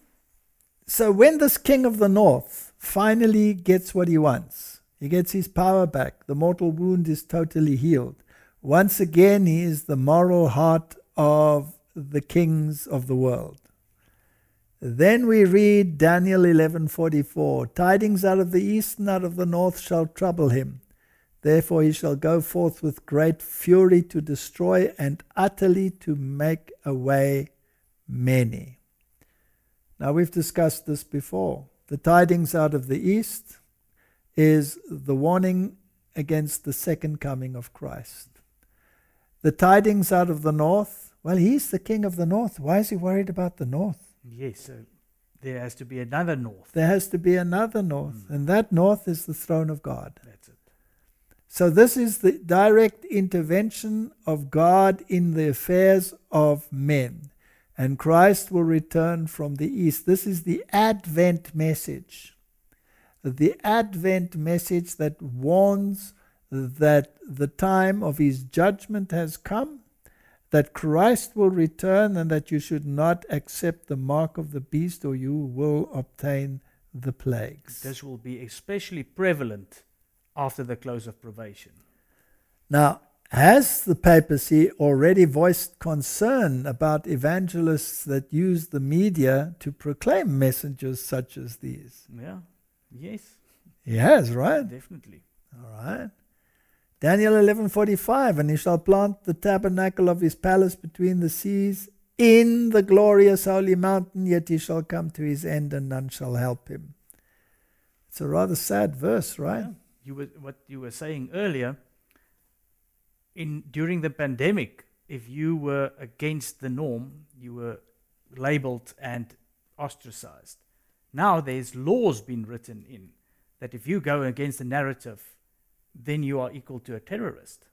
So when this king of the north finally gets what he wants, he gets his power back, the mortal wound is totally healed. Once again, he is the moral heart of the kings of the world. Then we read Daniel 11:44, tidings out of the east and out of the north shall trouble him. Therefore he shall go forth with great fury to destroy and utterly to make away many. Now we've discussed this before. The tidings out of the east is the warning against the second coming of Christ. The tidings out of the north, well, he's the king of the north. Why is he worried about the north? Yes, so there has to be another north. There has to be another north, and that north is the throne of God. That's it. So this is the direct intervention of God in the affairs of men. And Christ will return from the east. This is the Advent message. The Advent message that warns that the time of his judgment has come, that Christ will return, and that you should not accept the mark of the beast or you will obtain the plagues. This will be especially prevalent after the close of probation. Now, has the papacy already voiced concern about evangelists that use the media to proclaim messages such as these? Yeah, yes. He has, right? Definitely. All right. Daniel 11:45, and he shall plant the tabernacle of his palace between the seas in the glorious holy mountain, yet he shall come to his end and none shall help him. It's a rather sad verse, right? Yeah. What you were saying earlier, during the pandemic, if you were against the norm, you were labeled and ostracized. Now there's laws being written in that if you go against the narrative, then you are equal to a terrorist.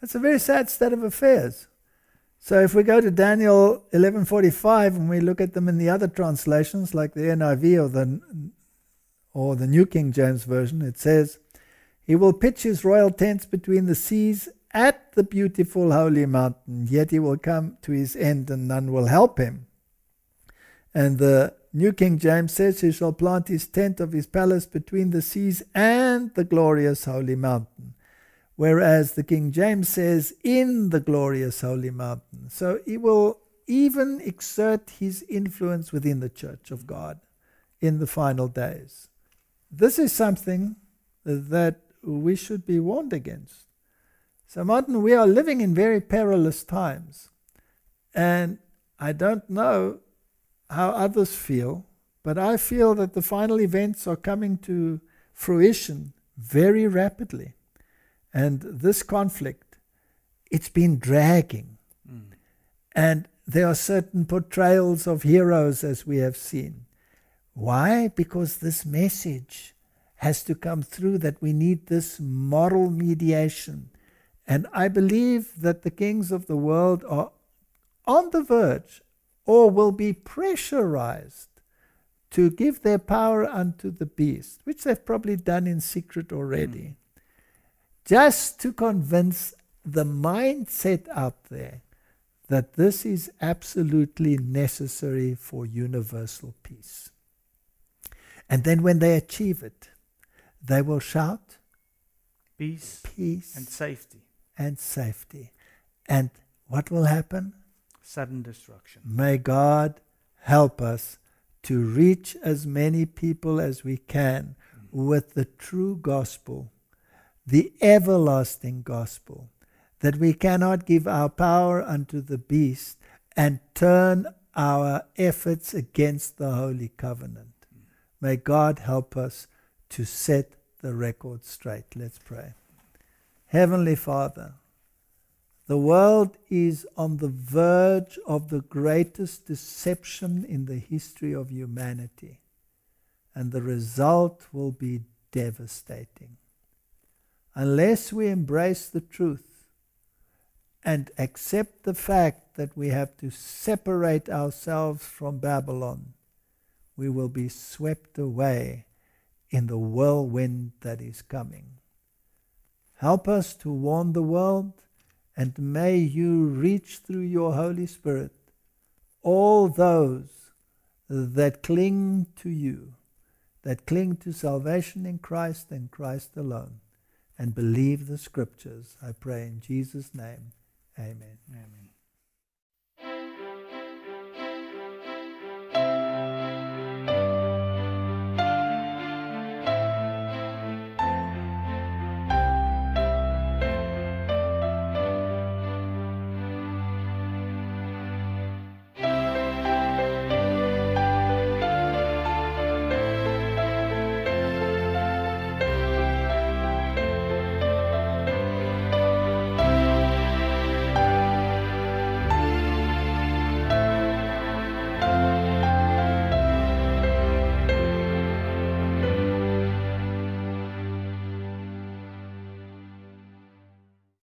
That's a very sad state of affairs. So if we go to Daniel 11:45 and we look at them in the other translations, like the NIV or the New King James Version, it says, he will pitch his royal tents between the seas at the beautiful holy mountain, yet he will come to his end and none will help him. And the New King James says, he shall plant his tent of his palace between the seas and the glorious holy mountain. Whereas the King James says, in the glorious holy mountain. So he will even exert his influence within the church of God in the final days. This is something that we should be warned against. So Martin, we are living in very perilous times. And I don't know how others feel, but I feel that the final events are coming to fruition very rapidly. And this conflict, it's been dragging. And there are certain portrayals of heroes, as we have seen. Why? Because this message has to come through, that we need this moral mediation. And I believe that the kings of the world are on the verge, or will be pressurized to give their power unto the beast, which they've probably done in secret already, just to convince the mindset out there that this is absolutely necessary for universal peace. And then when they achieve it, they will shout, Peace, peace and safety. And safety. And what will happen? Sudden destruction. May God help us to reach as many people as we can with the true gospel, the everlasting gospel, that we cannot give our power unto the beast and turn our efforts against the Holy Covenant. May God help us to set the record straight. Let's pray. Heavenly Father, the world is on the verge of the greatest deception in the history of humanity, and the result will be devastating. Unless we embrace the truth and accept the fact that we have to separate ourselves from Babylon, we will be swept away in the whirlwind that is coming. Help us to warn the world, and may you reach through your Holy Spirit all those that cling to you, that cling to salvation in Christ and Christ alone, and believe the Scriptures. I pray in Jesus' name. Amen. Amen.